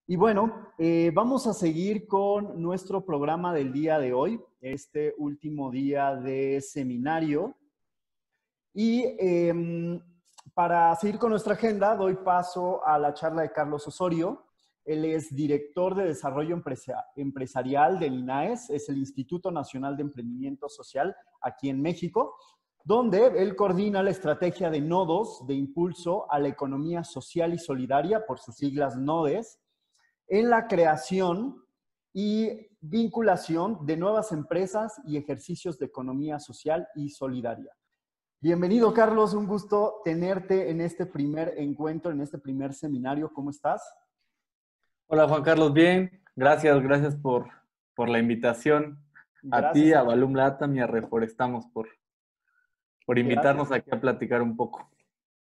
Y bueno, vamos a seguir con nuestro programa del día de hoy, este último día de seminario. Y para seguir con nuestra agenda, doy paso a la charla de Carlos Osorio. Él es director de Desarrollo Empresarial del INAES, es el Instituto Nacional de Emprendimiento Social aquí en México, donde él coordina la estrategia de nodos de impulso a la economía social y solidaria, por sus siglas NODES, en la creación y vinculación de nuevas empresas y ejercicios de economía social y solidaria. Bienvenido, Carlos. Un gusto tenerte en este primer encuentro, en este primer seminario. ¿Cómo estás? Hola Juan Carlos, bien, gracias por la invitación. A ti, Gracias a a ti. Balum Latam y a Reforestamos por Gracias. invitarnos aquí a platicar un poco.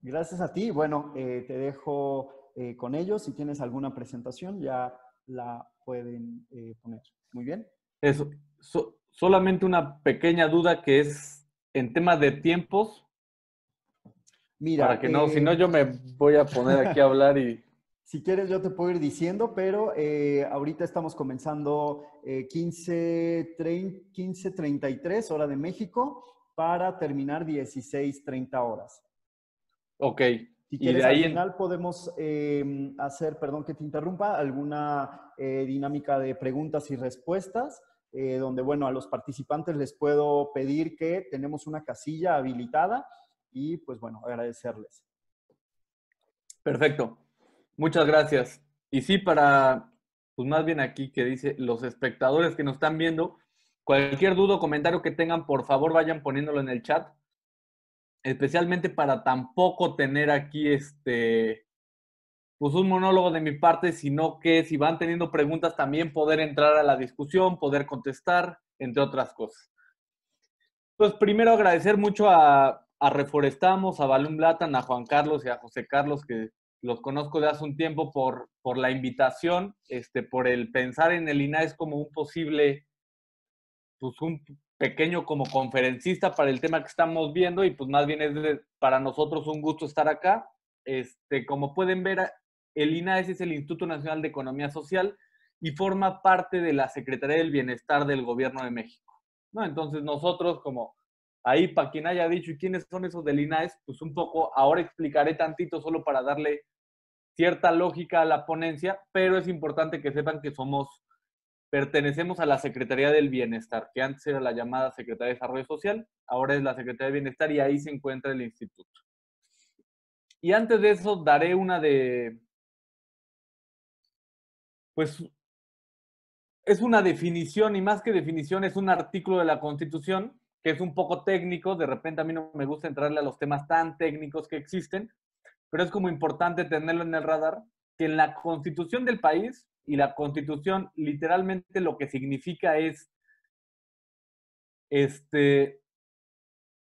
Gracias a ti. Bueno, te dejo con ellos. Si tienes alguna presentación, ya la pueden poner. Muy bien. Eso, solamente una pequeña duda que es en temas de tiempos, para Mira, que no, si no yo me voy a poner aquí a hablar y... si quieres, yo te puedo ir diciendo, pero ahorita estamos comenzando 15:33 hora de México para terminar 16:30 horas. Ok, Si y de quieres, al ahí final podemos hacer, perdón que te interrumpa, alguna dinámica de preguntas y respuestas, donde, bueno, a los participantes les puedo pedir que tenemos una casilla habilitada y, pues, bueno, agradecerles. perfecto, muchas gracias. Y sí, pues más bien aquí que dice, los espectadores que nos están viendo, cualquier duda o comentario que tengan, por favor vayan poniéndolo en el chat, especialmente para tampoco tener aquí pues un monólogo de mi parte, sino que si van teniendo preguntas también poder entrar a la discusión, poder contestar, entre otras cosas. Pues primero agradecer mucho a Reforestamos, a Balum Latan, a Juan Carlos y a José Carlos, que los conozco de hace un tiempo por la invitación, por el pensar en el INAES como un posible, pues un pequeño como conferencista para el tema que estamos viendo, y pues más bien es para nosotros un gusto estar acá. Como pueden ver, el INAES es el Instituto Nacional de Economía Social y forma parte de la Secretaría del Bienestar del Gobierno de México, ¿no? Entonces nosotros, como ahí para quien haya dicho, ¿y quiénes son esos del INAES? Pues un poco, ahora explicaré tantito solo para darle cierta lógica a la ponencia, pero es importante que sepan que pertenecemos a la Secretaría del Bienestar, que antes era la llamada Secretaría de Desarrollo Social, ahora es la Secretaría de Bienestar y ahí se encuentra el instituto. Y antes de eso daré pues es una definición, y más que definición es un artículo de la Constitución que es un poco técnico. De repente a mí no me gusta entrarle a los temas tan técnicos que existen, pero es como importante tenerlo en el radar, que en la Constitución del país, y la Constitución literalmente lo que significa este,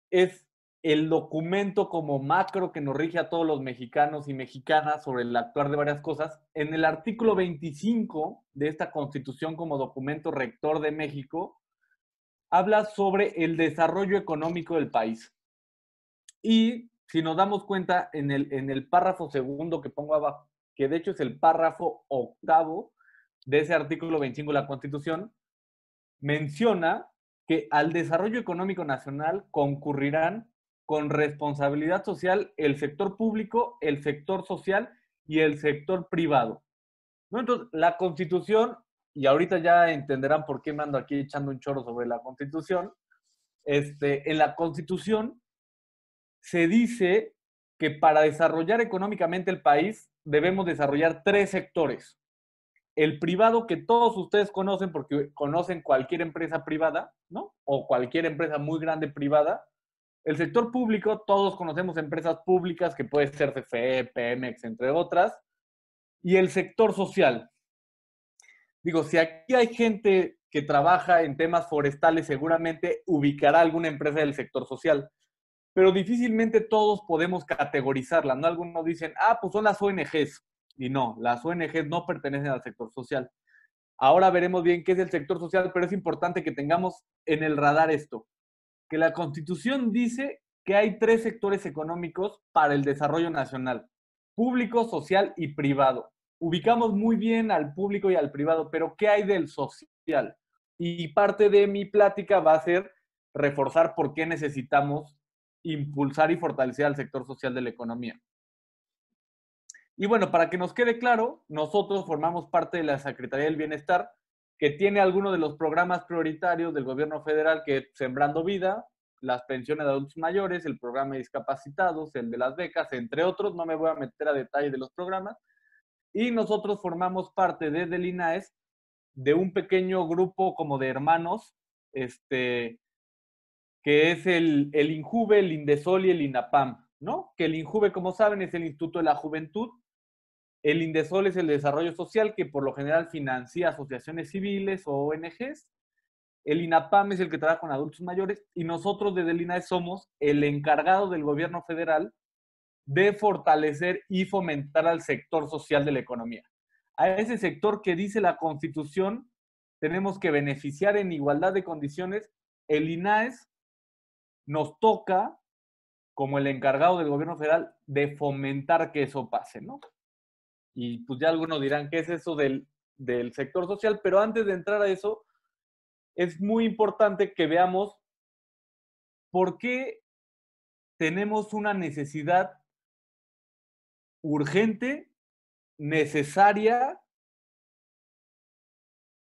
es el documento como macro que nos rige a todos los mexicanos y mexicanas sobre el actuar de varias cosas. En el artículo 25 de esta Constitución como documento rector de México, habla sobre el desarrollo económico del país. Y si nos damos cuenta, en el párrafo segundo que pongo abajo, que de hecho es el párrafo octavo de ese artículo 25 de la Constitución, menciona que al desarrollo económico nacional concurrirán con responsabilidad social el sector público, el sector social y el sector privado, ¿no? Entonces, la Constitución, y ahorita ya entenderán por qué me ando aquí echando un choro sobre la Constitución, en la Constitución se dice que para desarrollar económicamente el país debemos desarrollar tres sectores: el privado, que todos ustedes conocen porque conocen cualquier empresa privada, ¿no? O cualquier empresa muy grande privada. El sector público, todos conocemos empresas públicas que puede ser CFE, Pemex, entre otras. Y el sector social. Digo, si aquí hay gente que trabaja en temas forestales, seguramente ubicará alguna empresa del sector social, pero difícilmente todos podemos categorizarla, ¿no? Algunos dicen, pues son las ONGs, y no, las ONGs no pertenecen al sector social. Ahora veremos bien qué es el sector social, pero es importante que tengamos en el radar esto, que la Constitución dice que hay tres sectores económicos para el desarrollo nacional: público, social y privado. ubicamos muy bien al público y al privado, pero ¿qué hay del social? Y parte de mi plática va a ser reforzar por qué necesitamos impulsar y fortalecer al sector social de la economía. Y bueno, para que nos quede claro, nosotros formamos parte de la Secretaría del Bienestar, que tiene algunos de los programas prioritarios del gobierno federal, que es Sembrando Vida, las pensiones de adultos mayores, el programa de discapacitados, el de las becas, entre otros. No me voy a meter a detalle de los programas. Y nosotros formamos parte desde el INAES de un pequeño grupo como de hermanos, que es el INJUVE, el INDESOL y el INAPAM, ¿no? Que el INJUVE, como saben, es el Instituto de la Juventud. El INDESOL es el desarrollo social, que por lo general financia asociaciones civiles o ONGs. El INAPAM es el que trabaja con adultos mayores, y nosotros desde el INAES somos el encargado del gobierno federal de fortalecer y fomentar al sector social de la economía. A ese sector que dice la Constitución tenemos que beneficiar en igualdad de condiciones. El INAES nos toca, como el encargado del gobierno federal, de fomentar que eso pase, ¿no? Y pues ya algunos dirán, ¿qué es eso del sector social? Pero antes de entrar a eso, es muy importante que veamos por qué tenemos una necesidad urgente, necesaria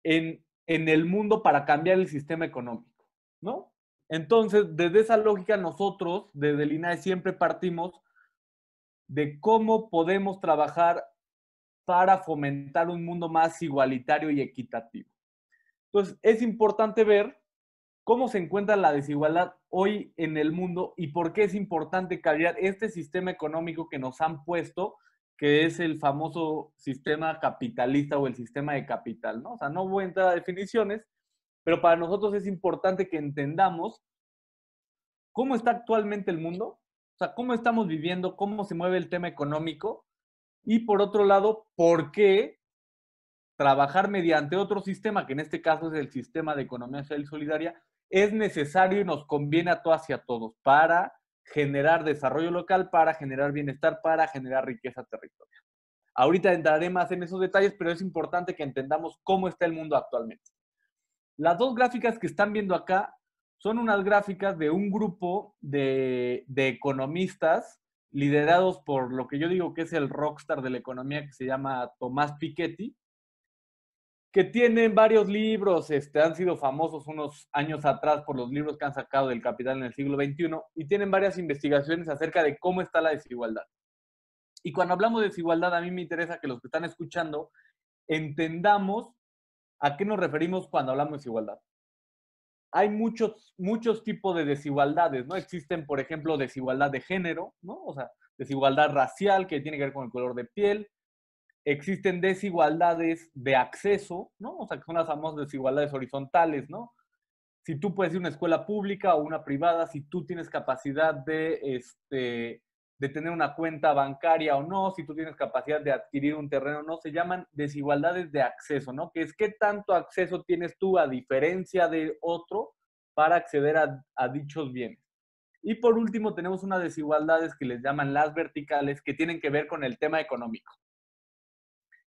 en el mundo para cambiar el sistema económico, ¿no? Entonces, desde esa lógica, nosotros, desde el INAE, siempre partimos de cómo podemos trabajar para fomentar un mundo más igualitario y equitativo. Entonces, es importante ver cómo se encuentra la desigualdad hoy en el mundo y por qué es importante cambiar este sistema económico que nos han puesto, que es el famoso sistema capitalista o el sistema de capital, ¿no? O sea, no voy a entrar a definiciones, pero para nosotros es importante que entendamos cómo está actualmente el mundo, o sea, cómo estamos viviendo, cómo se mueve el tema económico, y por otro lado, por qué trabajar mediante otro sistema, que en este caso es el sistema de economía social y solidaria, es necesario y nos conviene a todas y a todos para generar desarrollo local, para generar bienestar, para generar riqueza territorial. Ahorita entraré más en esos detalles, pero es importante que entendamos cómo está el mundo actualmente. Las dos gráficas que están viendo acá son unas gráficas de un grupo de economistas liderados por lo que yo digo que es el rockstar de la economía, que se llama Tomás Piketty, que tienen varios libros, han sido famosos unos años atrás por los libros que han sacado del Capital en el siglo XXI, y tienen varias investigaciones acerca de cómo está la desigualdad. Y cuando hablamos de desigualdad, a mí me interesa que los que están escuchando entendamos a qué nos referimos cuando hablamos de desigualdad. Hay muchos tipos de desigualdades, ¿no? Existen, por ejemplo, desigualdad de género, ¿no? O sea, desigualdad racial, que tiene que ver con el color de piel. Existen desigualdades de acceso, ¿no? O sea, que son las famosas desigualdades horizontales, ¿no? Si tú puedes ir a una escuela pública o una privada, si tú tienes capacidad de tener una cuenta bancaria o no, si tú tienes capacidad de adquirir un terreno o no, se llaman desigualdades de acceso, ¿no? Que es qué tanto acceso tienes tú a diferencia de otro para acceder a dichos bienes. Y por último, tenemos unas desigualdades que les llaman las verticales, que tienen que ver con el tema económico.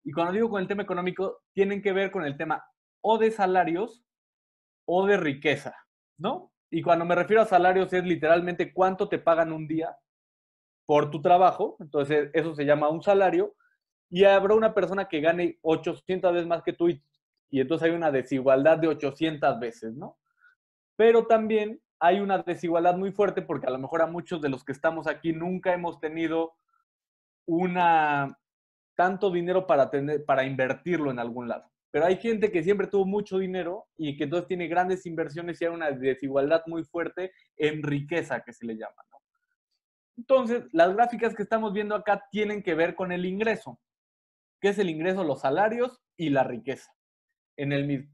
Y cuando digo con el tema económico, tienen que ver con el tema o de salarios o de riqueza, ¿no? Y cuando me refiero a salarios es literalmente cuánto te pagan un día por tu trabajo, entonces eso se llama un salario, y habrá una persona que gane 800 veces más que tú, y entonces hay una desigualdad de 800 veces, ¿no? Pero también hay una desigualdad muy fuerte porque a lo mejor a muchos de los que estamos aquí nunca hemos tenido tanto dinero para invertirlo en algún lado. Pero hay gente que siempre tuvo mucho dinero y que entonces tiene grandes inversiones y hay una desigualdad muy fuerte en riqueza, que se le llama, ¿no? Entonces, las gráficas que estamos viendo acá tienen que ver con el ingreso. ¿Qué es el ingreso? Los salarios y la riqueza en el mismo.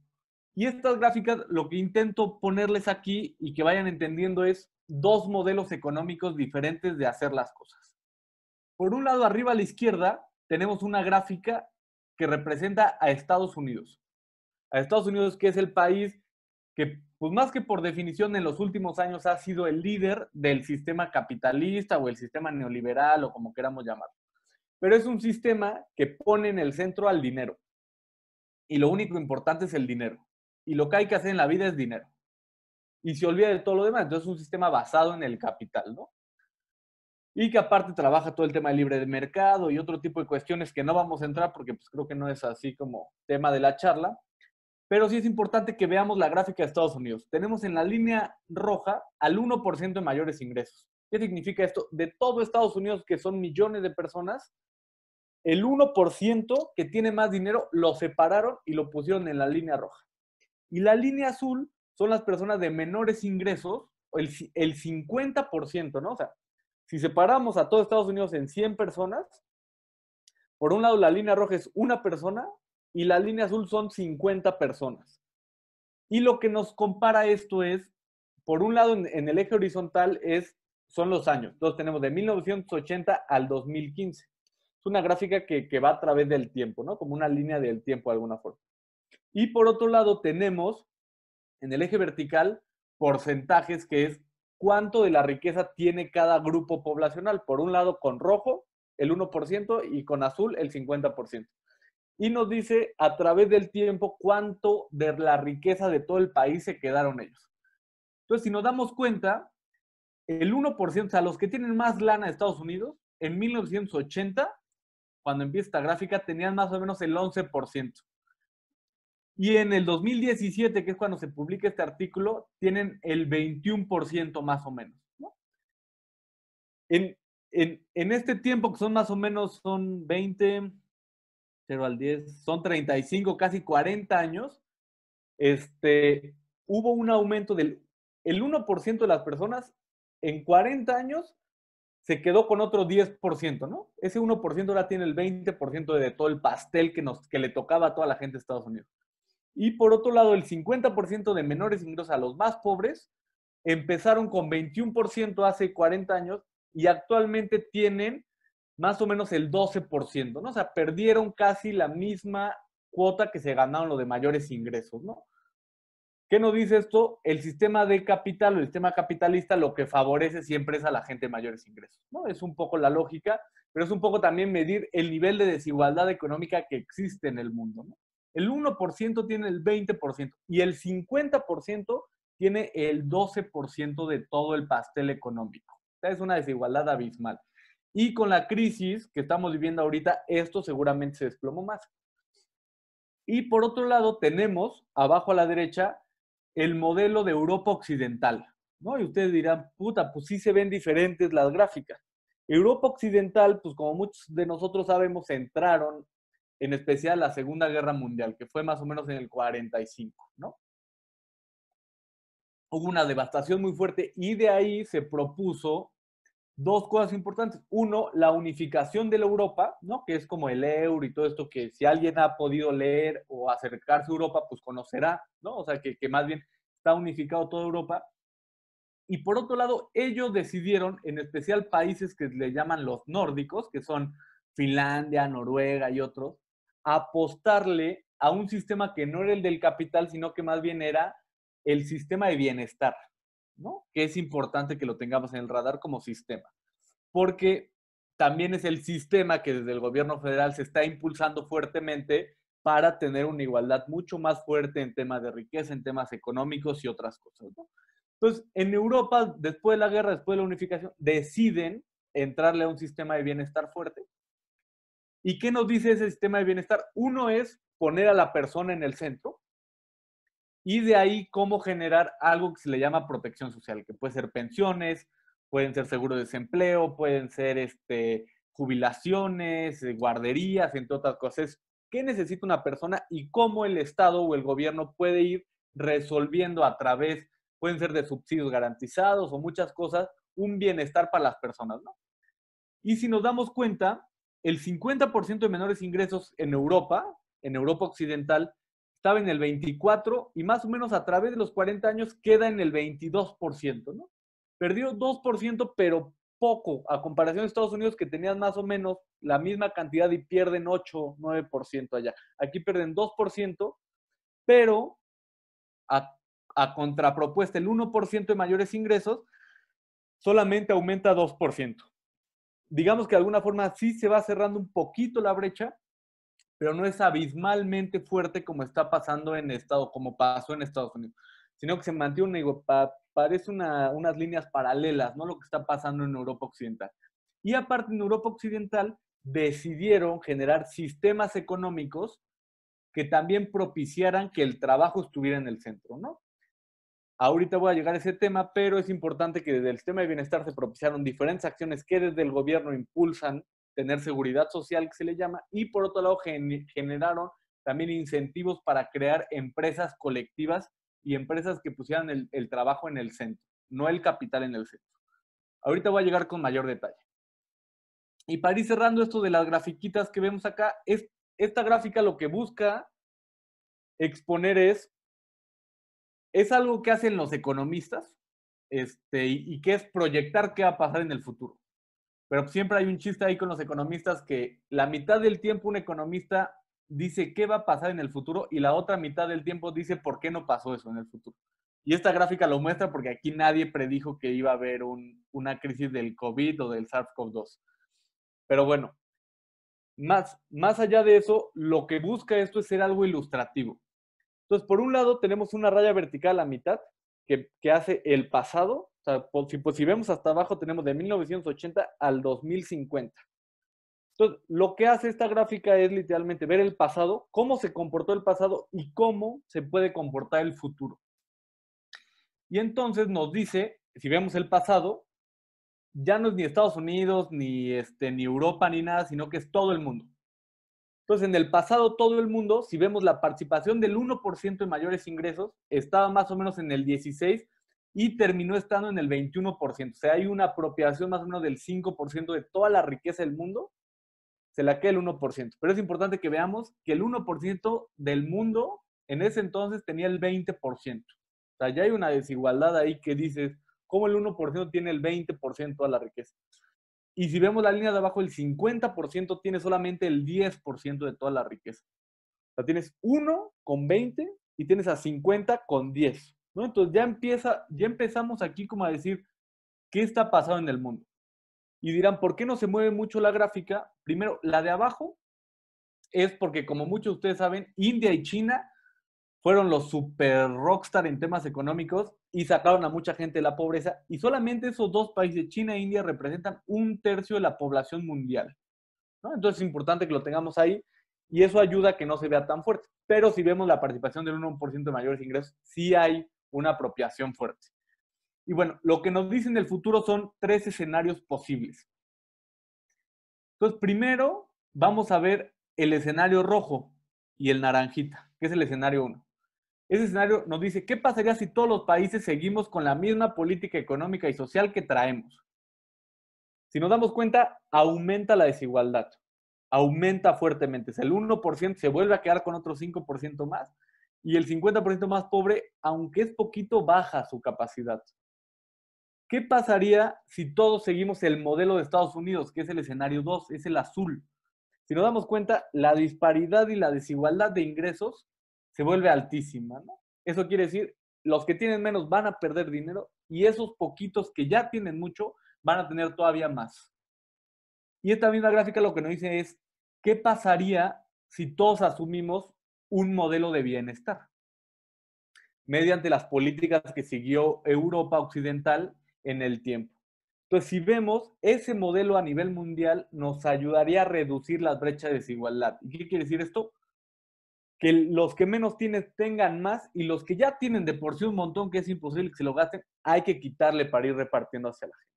Y estas gráficas, lo que intento ponerles aquí y que vayan entendiendo es dos modelos económicos diferentes de hacer las cosas. Por un lado, arriba a la izquierda, tenemos una gráfica que representa a Estados Unidos. A Estados Unidos, que es el país que, pues más que por definición, en los últimos años ha sido el líder del sistema capitalista o el sistema neoliberal o como queramos llamarlo. pero es un sistema que pone en el centro al dinero. Y lo único importante es el dinero. Y lo que hay que hacer en la vida es dinero. Y se olvida de todo lo demás. Entonces es un sistema basado en el capital, ¿no? Y que aparte trabaja todo el tema de libre de mercado y otro tipo de cuestiones que no vamos a entrar porque pues, creo que no es así como tema de la charla. Pero sí es importante que veamos la gráfica de Estados Unidos. Tenemos en la línea roja al 1% de mayores ingresos. ¿Qué significa esto? De todo Estados Unidos, que son millones de personas, el 1% que tiene más dinero lo separaron y lo pusieron en la línea roja. Y la línea azul son las personas de menores ingresos, el 50%, ¿no? O sea, si separamos a todo Estados Unidos en 100 personas, por un lado la línea roja es una persona y la línea azul son 50 personas. Y lo que nos compara esto es, por un lado en el eje horizontal son los años. Entonces tenemos de 1980 al 2015. Es una gráfica que va a través del tiempo, ¿no? Como una línea del tiempo de alguna forma. Y por otro lado tenemos en el eje vertical porcentajes, que es cuánto de la riqueza tiene cada grupo poblacional. Por un lado con rojo el 1% y con azul el 50%. Y nos dice a través del tiempo cuánto de la riqueza de todo el país se quedaron ellos. Entonces, si nos damos cuenta, el 1%, o sea, los que tienen más lana de Estados Unidos, en 1980, cuando empieza esta gráfica, tenían más o menos el 11%. Y en el 2017, que es cuando se publica este artículo, tienen el 21% más o menos, ¿no? En este tiempo, que son más o menos, son 20, 0 al 10, son 35, casi 40 años, hubo un aumento del el 1% de las personas en 40 años se quedó con otro 10%, ¿no? Ese 1% ahora tiene el 20% de todo el pastel que le tocaba a toda la gente de Estados Unidos. Y por otro lado, el 50% de menores ingresos a los más pobres empezaron con 21% hace 40 años y actualmente tienen más o menos el 12%, ¿no? O sea, perdieron casi la misma cuota que se ganaron los de mayores ingresos, ¿no? ¿Qué nos dice esto? El sistema de capital o el sistema capitalista lo que favorece siempre es a la gente de mayores ingresos, ¿no? Es un poco la lógica, pero es un poco también medir el nivel de desigualdad económica que existe en el mundo, ¿no? El 1% tiene el 20% y el 50% tiene el 12% de todo el pastel económico. O sea, es una desigualdad abismal. Y con la crisis que estamos viviendo ahorita, esto seguramente se desplomó más. Y por otro lado, tenemos abajo a la derecha el modelo de Europa Occidental, ¿no? Y ustedes dirán, puta, pues sí se ven diferentes las gráficas. Europa Occidental, pues como muchos de nosotros sabemos, entraron en especial la Segunda Guerra Mundial, que fue más o menos en el 45, ¿no? Hubo una devastación muy fuerte y de ahí se propuso dos cosas importantes. Uno, la unificación de la Europa, ¿no? Que es como el euro y todo esto que si alguien ha podido leer o acercarse a Europa, pues conocerá, ¿no? O sea, que más bien está unificado toda Europa. Y por otro lado, ellos decidieron, en especial países que le llaman los nórdicos, que son Finlandia, Noruega y otros, apostarle a un sistema que no era el del capital, sino que más bien era el sistema de bienestar, ¿no? Que es importante que lo tengamos en el radar como sistema, porque también es el sistema que desde el gobierno federal se está impulsando fuertemente para tener una igualdad mucho más fuerte en temas de riqueza, en temas económicos y otras cosas, ¿no? Entonces, en Europa, después de la guerra, después de la unificación, deciden entrarle a un sistema de bienestar fuerte. ¿Y qué nos dice ese sistema de bienestar? Uno es poner a la persona en el centro y de ahí cómo generar algo que se le llama protección social, que puede ser pensiones, pueden ser seguros de desempleo, pueden ser jubilaciones, guarderías, entre otras cosas. ¿Qué necesita una persona y cómo el Estado o el gobierno puede ir resolviendo a través, pueden ser de subsidios garantizados o muchas cosas, un bienestar para las personas, ¿no? Y si nos damos cuenta, el 50% de menores ingresos en Europa Occidental, estaba en el 24% y más o menos a través de los 40 años queda en el 22%, ¿no? Perdió 2%, pero poco, a comparación de Estados Unidos, que tenían más o menos la misma cantidad y pierden 8, 9% allá. Aquí pierden 2%, pero a contrapropuesta, el 1% de mayores ingresos solamente aumenta 2%. digamos que de alguna forma sí se va cerrando un poquito la brecha, pero no es abismalmente fuerte como está pasando como pasó en Estados Unidos, sino que se mantiene, parece unas líneas paralelas, ¿no? Lo que está pasando en Europa Occidental. Y aparte, en Europa Occidental decidieron generar sistemas económicos que también propiciaran que el trabajo estuviera en el centro, ¿no? Ahorita voy a llegar a ese tema, pero es importante que desde el sistema de bienestar se propiciaron diferentes acciones que desde el gobierno impulsan tener seguridad social, que se le llama, y por otro lado generaron también incentivos para crear empresas colectivas y empresas que pusieran el trabajo en el centro, no el capital en el centro. Ahorita voy a llegar con mayor detalle. Y para ir cerrando esto de las grafiquitas que vemos acá, esta gráfica lo que busca exponer es algo que hacen los economistas, y que es proyectar qué va a pasar en el futuro. Pero siempre hay un chiste ahí con los economistas que la mitad del tiempo un economista dice qué va a pasar en el futuro y la otra mitad del tiempo dice por qué no pasó eso en el futuro. Y esta gráfica lo muestra porque aquí nadie predijo que iba a haber una crisis del COVID o del SARS-CoV-2. Pero bueno, más allá de eso, lo que busca esto es ser algo ilustrativo. Entonces, por un lado, tenemos una raya vertical a mitad que hace el pasado. O sea, si vemos hasta abajo, tenemos de 1980 al 2050. Entonces, lo que hace esta gráfica es literalmente ver el pasado, cómo se comportó el pasado y cómo se puede comportar el futuro. Y entonces nos dice, si vemos el pasado, ya no es ni Estados Unidos, ni Europa, ni nada, sino que es todo el mundo. Entonces, en el pasado, todo el mundo, si vemos la participación del 1% en mayores ingresos, estaba más o menos en el 16% y terminó estando en el 21%. O sea, hay una apropiación más o menos del 5% de toda la riqueza del mundo, se la queda el 1%. Pero es importante que veamos que el 1% del mundo en ese entonces tenía el 20%. O sea, ya hay una desigualdad ahí que dices, ¿cómo el 1% tiene el 20% de toda la riqueza? Y si vemos la línea de abajo, el 50% tiene solamente el 10% de toda la riqueza. O sea, tienes 1 con 20 y tienes a 50 con 10, ¿no? Entonces ya empezamos aquí como a decir, ¿qué está pasando en el mundo? Y dirán, ¿por qué no se mueve mucho la gráfica? Primero, la de abajo es porque, como muchos de ustedes saben, India y China fueron los super rockstar en temas económicos y sacaron a mucha gente de la pobreza. Y solamente esos dos países, China e India, representan 1/3 de la población mundial, ¿no? Entonces es importante que lo tengamos ahí y eso ayuda a que no se vea tan fuerte. Pero si vemos la participación del 1% de mayores ingresos, sí hay una apropiación fuerte. Y bueno, lo que nos dice en el futuro son 3 escenarios posibles. Entonces, primero vamos a ver el escenario rojo y el naranjita, que es el escenario 1. Ese escenario nos dice, ¿qué pasaría si todos los países seguimos con la misma política económica y social que traemos? Si nos damos cuenta, aumenta la desigualdad, aumenta fuertemente. El 1% se vuelve a quedar con otro 5% más y el 50% más pobre, aunque es poquito, baja su capacidad. ¿Qué pasaría si todos seguimos el modelo de Estados Unidos, que es el escenario 2, es el azul? Si nos damos cuenta, la disparidad y la desigualdad de ingresos se vuelve altísima, ¿no? Eso quiere decir, los que tienen menos van a perder dinero y esos poquitos que ya tienen mucho van a tener todavía más. Y esta misma gráfica lo que nos dice es, ¿qué pasaría si todos asumimos un modelo de bienestar? Mediante las políticas que siguió Europa Occidental en el tiempo. Entonces, si vemos, ese modelo a nivel mundial nos ayudaría a reducir las brechas de desigualdad. ¿Y qué quiere decir esto? Que los que menos tienen tengan más y los que ya tienen de por sí un montón que es imposible que se lo gasten, hay que quitarle para ir repartiendo hacia la gente.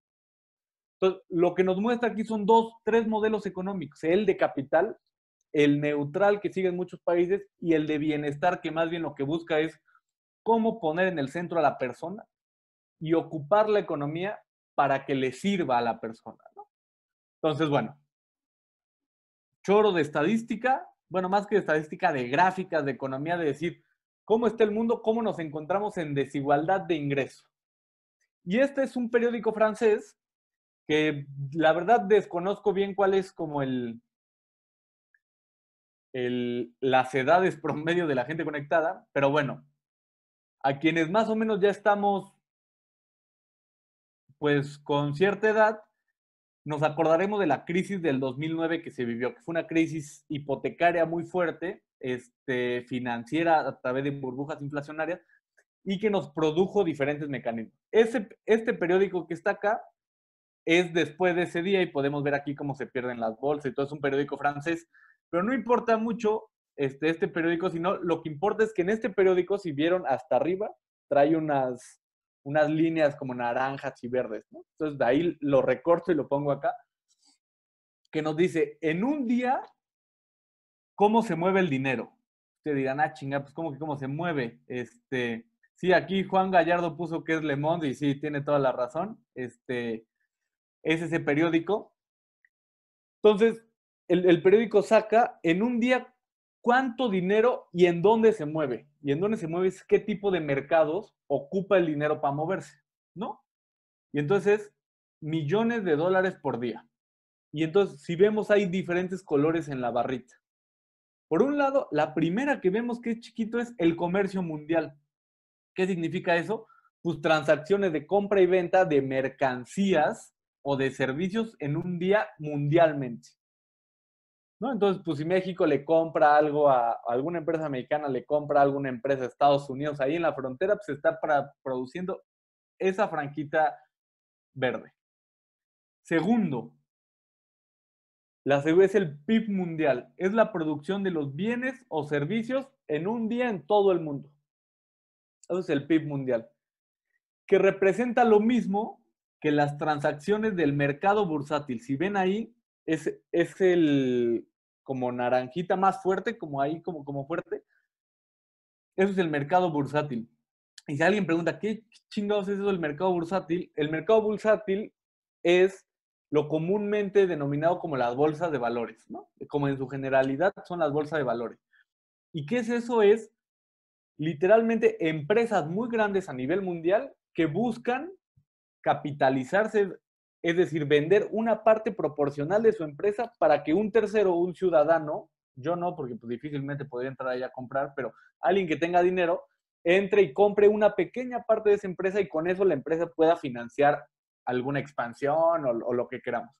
Entonces, lo que nos muestra aquí son 3 modelos económicos. El de capital, el neutral que sigue en muchos países y el de bienestar que más bien lo que busca es cómo poner en el centro a la persona y ocupar la economía para que le sirva a la persona, ¿no? Entonces, bueno, choro de estadística, bueno, más que de estadística, de gráficas, de economía, de decir cómo está el mundo, cómo nos encontramos en desigualdad de ingreso. Y este es un periódico francés que la verdad desconozco bien cuál es como las edades promedio de la gente conectada, pero bueno, a quienes más o menos ya estamos pues con cierta edad, nos acordaremos de la crisis del 2009 que se vivió, que fue una crisis hipotecaria muy fuerte, financiera a través de burbujas inflacionarias, y que nos produjo diferentes mecanismos. Este periódico que está acá es después de ese día y podemos ver aquí cómo se pierden las bolsas y todo. Es un periódico francés, pero no importa mucho este periódico, sino lo que importa es que en este periódico, si vieron hasta arriba, trae unas líneas como naranjas y verdes, ¿no? Entonces de ahí lo recorto y lo pongo acá, que nos dice, en un día, ¿cómo se mueve el dinero? Ustedes dirán, ah, chinga, pues ¿cómo se mueve? Sí, aquí Juan Gallardo puso que es Le Monde y sí, tiene toda la razón. Es ese periódico. Entonces, el periódico saca en un día cuánto dinero y en dónde se mueve. Y en dónde se mueve es qué tipo de mercados ocupa el dinero para moverse, ¿no? Y entonces, millones de dólares por día. Y entonces, si vemos, hay diferentes colores en la barrita. Por un lado, la primera que vemos que es chiquito es el comercio mundial. ¿Qué significa eso? Pues transacciones de compra y venta de mercancías o de servicios en un día mundialmente, ¿no? Entonces, pues si México le compra algo a alguna empresa mexicana, le compra a alguna empresa de Estados Unidos, ahí en la frontera, pues está produciendo esa franquita verde. Segundo, es el PIB mundial, es la producción de los bienes o servicios en un día en todo el mundo. Eso es el PIB mundial, que representa lo mismo que las transacciones del mercado bursátil. Si ven ahí, es el como naranjita más fuerte, como ahí, como fuerte. Eso es el mercado bursátil. Y si alguien pregunta, ¿qué chingados es eso del mercado bursátil? El mercado bursátil es lo comúnmente denominado como las bolsas de valores, ¿no? Como en su generalidad son las bolsas de valores. ¿Y qué es eso? Es literalmente empresas muy grandes a nivel mundial que buscan capitalizarse, es decir, vender una parte proporcional de su empresa para que un tercero, un ciudadano, yo no, porque pues difícilmente podría entrar ahí a comprar, pero alguien que tenga dinero, entre y compre una pequeña parte de esa empresa y con eso la empresa pueda financiar alguna expansión o lo que queramos.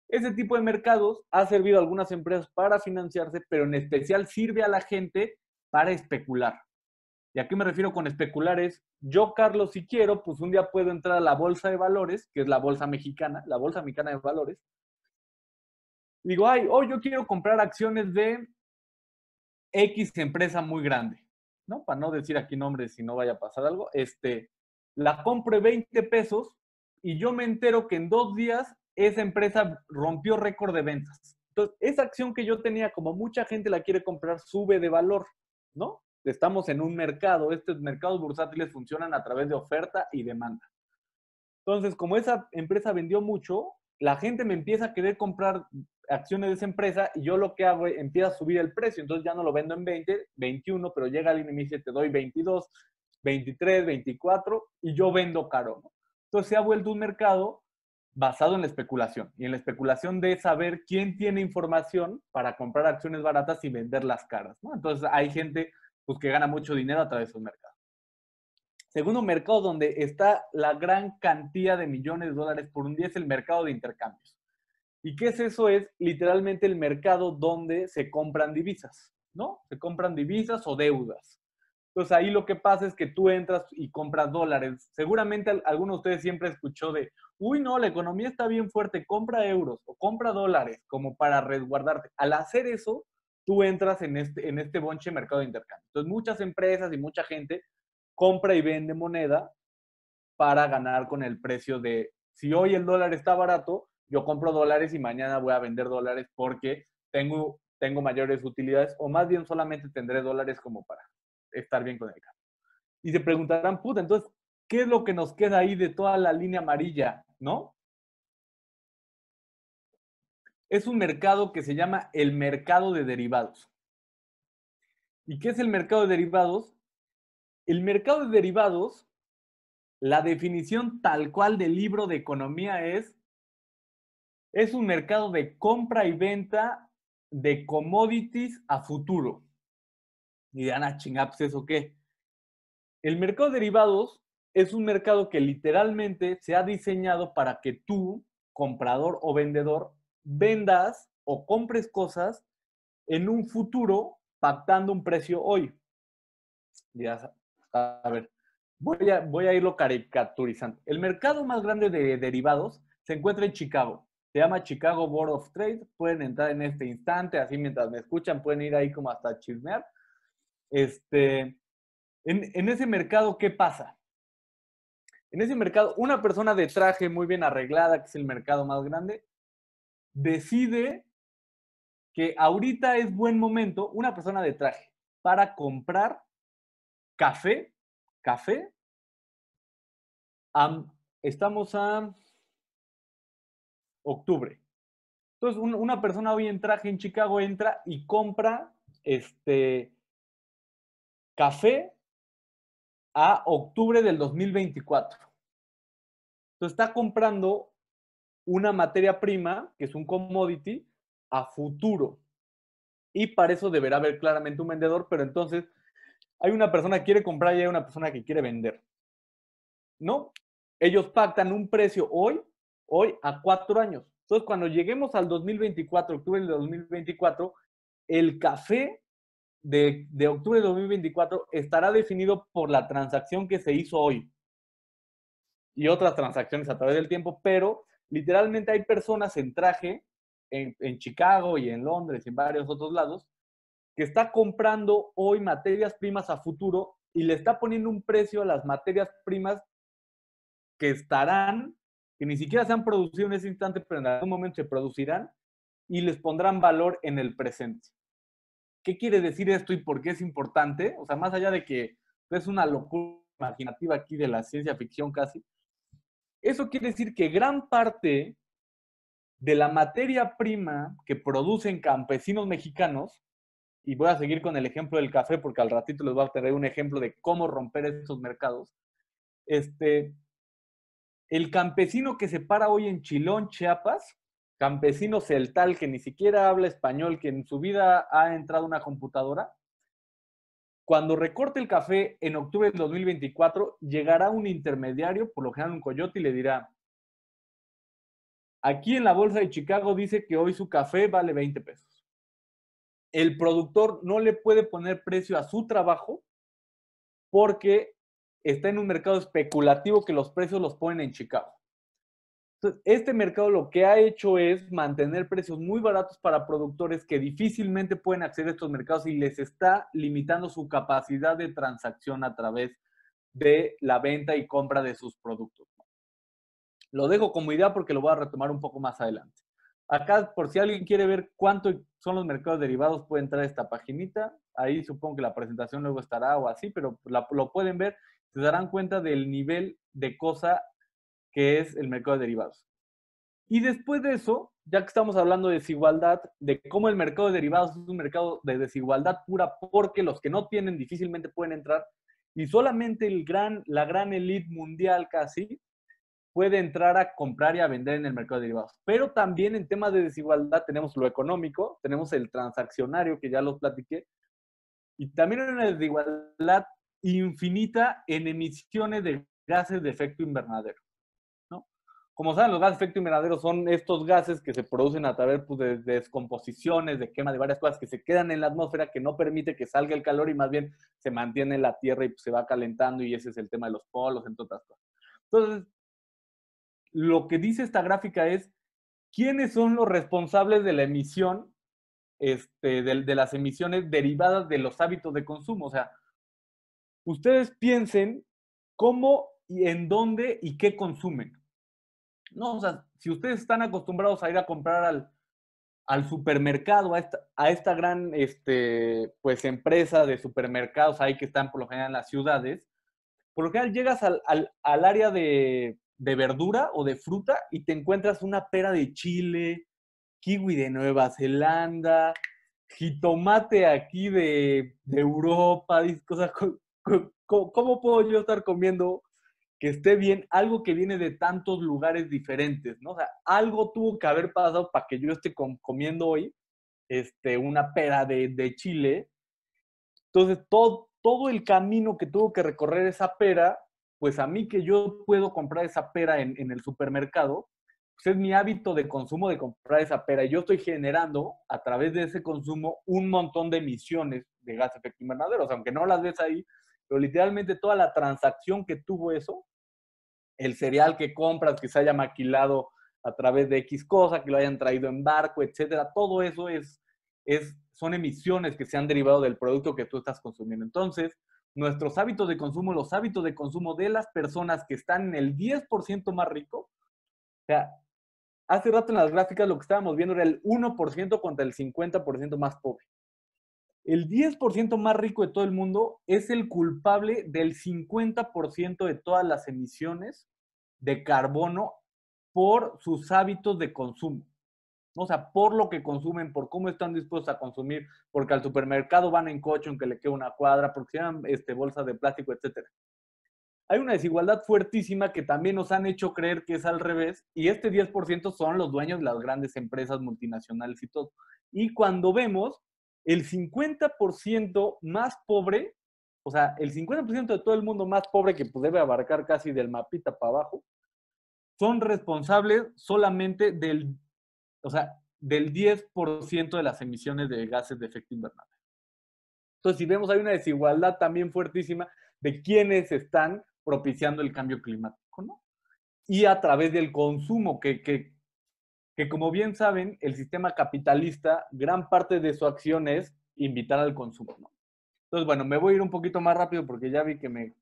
Ese tipo de mercados ha servido a algunas empresas para financiarse, pero en especial sirve a la gente para especular. ¿Y a qué me refiero con especular? Es, yo, Carlos, si quiero, pues un día puedo entrar a la bolsa de valores, que es la bolsa mexicana de valores. Digo, ay, oh, yo quiero comprar acciones de X empresa muy grande, ¿no? Para no decir aquí nombres si no vaya a pasar algo. La compro 20 pesos y yo me entero que en 2 días esa empresa rompió récord de ventas. Entonces, esa acción que yo tenía, como mucha gente la quiere comprar, sube de valor, ¿no? Estamos en un mercado, estos mercados bursátiles funcionan a través de oferta y demanda. Entonces, como esa empresa vendió mucho, la gente me empieza a querer comprar acciones de esa empresa y yo lo que hago es empieza a subir el precio. Entonces ya no lo vendo en 20, 21, pero llega alguien y me dice, te doy 22, 23, 24 y yo vendo caro, ¿no? Entonces se ha vuelto un mercado basado en la especulación y en la especulación de saber quién tiene información para comprar acciones baratas y venderlas caras, ¿no? Entonces hay gente pues, que gana mucho dinero a través de esos mercados. Segundo mercado donde está la gran cantidad de millones de dólares por un día es el mercado de intercambios. ¿Y qué es eso? Es literalmente el mercado donde se compran divisas, ¿no? Se compran divisas o deudas. Entonces ahí lo que pasa es que tú entras y compras dólares. Seguramente alguno de ustedes siempre escuchó de, uy, no, la economía está bien fuerte, compra euros o compra dólares como para resguardarte. Al hacer eso, tú entras en este bonche mercado de intercambio. Entonces muchas empresas y mucha gente compra y vende moneda para ganar con el precio de, si hoy el dólar está barato, yo compro dólares y mañana voy a vender dólares porque tengo mayores utilidades o más bien solamente tendré dólares como para estar bien con el cambio. Y se preguntarán, puta, entonces, ¿qué es lo que nos queda ahí de toda la línea amarilla, no? Es un mercado que se llama el mercado de derivados. ¿Y qué es el mercado de derivados? El mercado de derivados, la definición tal cual del libro de economía es un mercado de compra y venta de commodities a futuro. Y dirán, ah, chinga, pues ¿eso qué? El mercado de derivados es un mercado que literalmente se ha diseñado para que tú comprador o vendedor, vendas o compres cosas en un futuro pactando un precio hoy. Ya, a ver, voy a irlo caricaturizando. El mercado más grande de derivados se encuentra en Chicago. Se llama Chicago Board of Trade. Pueden entrar en este instante, así mientras me escuchan, pueden ir ahí como hasta chismear. En ese mercado, ¿qué pasa? En ese mercado, una persona de traje muy bien arreglada, que es el mercado más grande, decide que ahorita es buen momento, una persona de traje, para comprar café, café, estamos a octubre. Entonces, una persona hoy en traje en Chicago entra y compra café a octubre del 2024. Entonces, está comprando una materia prima, que es un commodity, a futuro. Y para eso deberá haber claramente un vendedor, pero entonces hay una persona que quiere comprar y hay una persona que quiere vender. ¿No? Ellos pactan un precio hoy a 4 años. Entonces, cuando lleguemos al 2024, octubre del 2024, el café de octubre de 2024 estará definido por la transacción que se hizo hoy y otras transacciones a través del tiempo, pero literalmente hay personas en traje en Chicago y en Londres y en varios otros lados que está comprando hoy materias primas a futuro y le está poniendo un precio a las materias primas que estarán, que ni siquiera se han producido en ese instante, pero en algún momento se producirán y les pondrán valor en el presente. ¿Qué quiere decir esto y por qué es importante? O sea, más allá de que es una locura imaginativa aquí de la ciencia ficción casi, eso quiere decir que gran parte de la materia prima que producen campesinos mexicanos, y voy a seguir con el ejemplo del café porque al ratito les voy a traer un ejemplo de cómo romper estos mercados, el campesino que se para hoy en Chilón, Chiapas, campesino celtal que ni siquiera habla español, que en su vida ha entrado a una computadora, cuando recorte el café en octubre del 2024, llegará un intermediario, por lo general un coyote, y le dirá, aquí en la bolsa de Chicago dice que hoy su café vale 20 pesos. El productor no le puede poner precio a su trabajo porque está en un mercado especulativo que los precios los ponen en Chicago. Entonces, este mercado lo que ha hecho es mantener precios muy baratos para productores que difícilmente pueden acceder a estos mercados y les está limitando su capacidad de transacción a través de la venta y compra de sus productos. Lo dejo como idea porque lo voy a retomar un poco más adelante. Acá, por si alguien quiere ver cuánto son los mercados derivados, puede entrar a esta paginita. Ahí supongo que la presentación luego estará o así, pero lo pueden ver. Se darán cuenta del nivel de cosa que es el mercado de derivados. Y después de eso, ya que estamos hablando de desigualdad, de cómo el mercado de derivados es un mercado de desigualdad pura porque los que no tienen difícilmente pueden entrar y solamente la gran elite mundial casi puede entrar a comprar y a vender en el mercado de derivados. Pero también en temas de desigualdad tenemos lo económico, tenemos el transaccionario que ya los platiqué y también hay una desigualdad infinita en emisiones de gases de efecto invernadero. Como saben, los gases de efecto invernadero son estos gases que se producen a través pues, de descomposiciones, de quema de varias cosas que se quedan en la atmósfera, que no permite que salga el calor y más bien se mantiene en la Tierra y pues, se va calentando y ese es el tema de los polos, entre otras cosas. Entonces, lo que dice esta gráfica es quiénes son los responsables de la emisión, de las emisiones derivadas de los hábitos de consumo. O sea, ustedes piensen cómo y en dónde y qué consumen. No, o sea, si ustedes están acostumbrados a ir a comprar al supermercado, a esta gran pues, empresa de supermercados ahí que están por lo general en las ciudades, por lo general llegas al área de verdura o de fruta y te encuentras una pera de Chile, kiwi de Nueva Zelanda, jitomate aquí de Europa, cosas, ¿cómo puedo yo estar comiendo que esté bien algo que viene de tantos lugares diferentes, ¿no? O sea, algo tuvo que haber pasado para que yo esté comiendo hoy una pera de Chile. Entonces, todo el camino que tuvo que recorrer esa pera, pues a mí que yo puedo comprar esa pera en el supermercado, pues es mi hábito de consumo de comprar esa pera. Y yo estoy generando a través de ese consumo un montón de emisiones de gas de efecto invernadero. O sea, aunque no las ves ahí, pero literalmente toda la transacción que tuvo eso, el cereal que compras, que se haya maquilado a través de X cosa, que lo hayan traído en barco, etcétera, todo eso son emisiones que se han derivado del producto que tú estás consumiendo. Entonces, nuestros hábitos de consumo, los hábitos de consumo de las personas que están en el 10% más rico, o sea, hace rato en las gráficas lo que estábamos viendo era el 1% contra el 50% más pobre. El 10% más rico de todo el mundo es el culpable del 50% de todas las emisiones de carbono por sus hábitos de consumo. O sea, por lo que consumen, por cómo están dispuestos a consumir, porque al supermercado van en coche aunque le quede una cuadra, porque llevan bolsas de plástico, etc. Hay una desigualdad fuertísima que también nos han hecho creer que es al revés, y este 10% son los dueños de las grandes empresas multinacionales y todo. Y cuando vemos el 50% más pobre, o sea, el 50% de todo el mundo más pobre, que pues debe abarcar casi del mapita para abajo, son responsables solamente del 10% de las emisiones de gases de efecto invernadero. Entonces, si vemos, hay una desigualdad también fuertísima de quienes están propiciando el cambio climático, ¿no? Y a través del consumo, que como bien saben, el sistema capitalista, gran parte de su acción es invitar al consumo, ¿no? Entonces, bueno, me voy a ir un poquito más rápido porque ya vi que me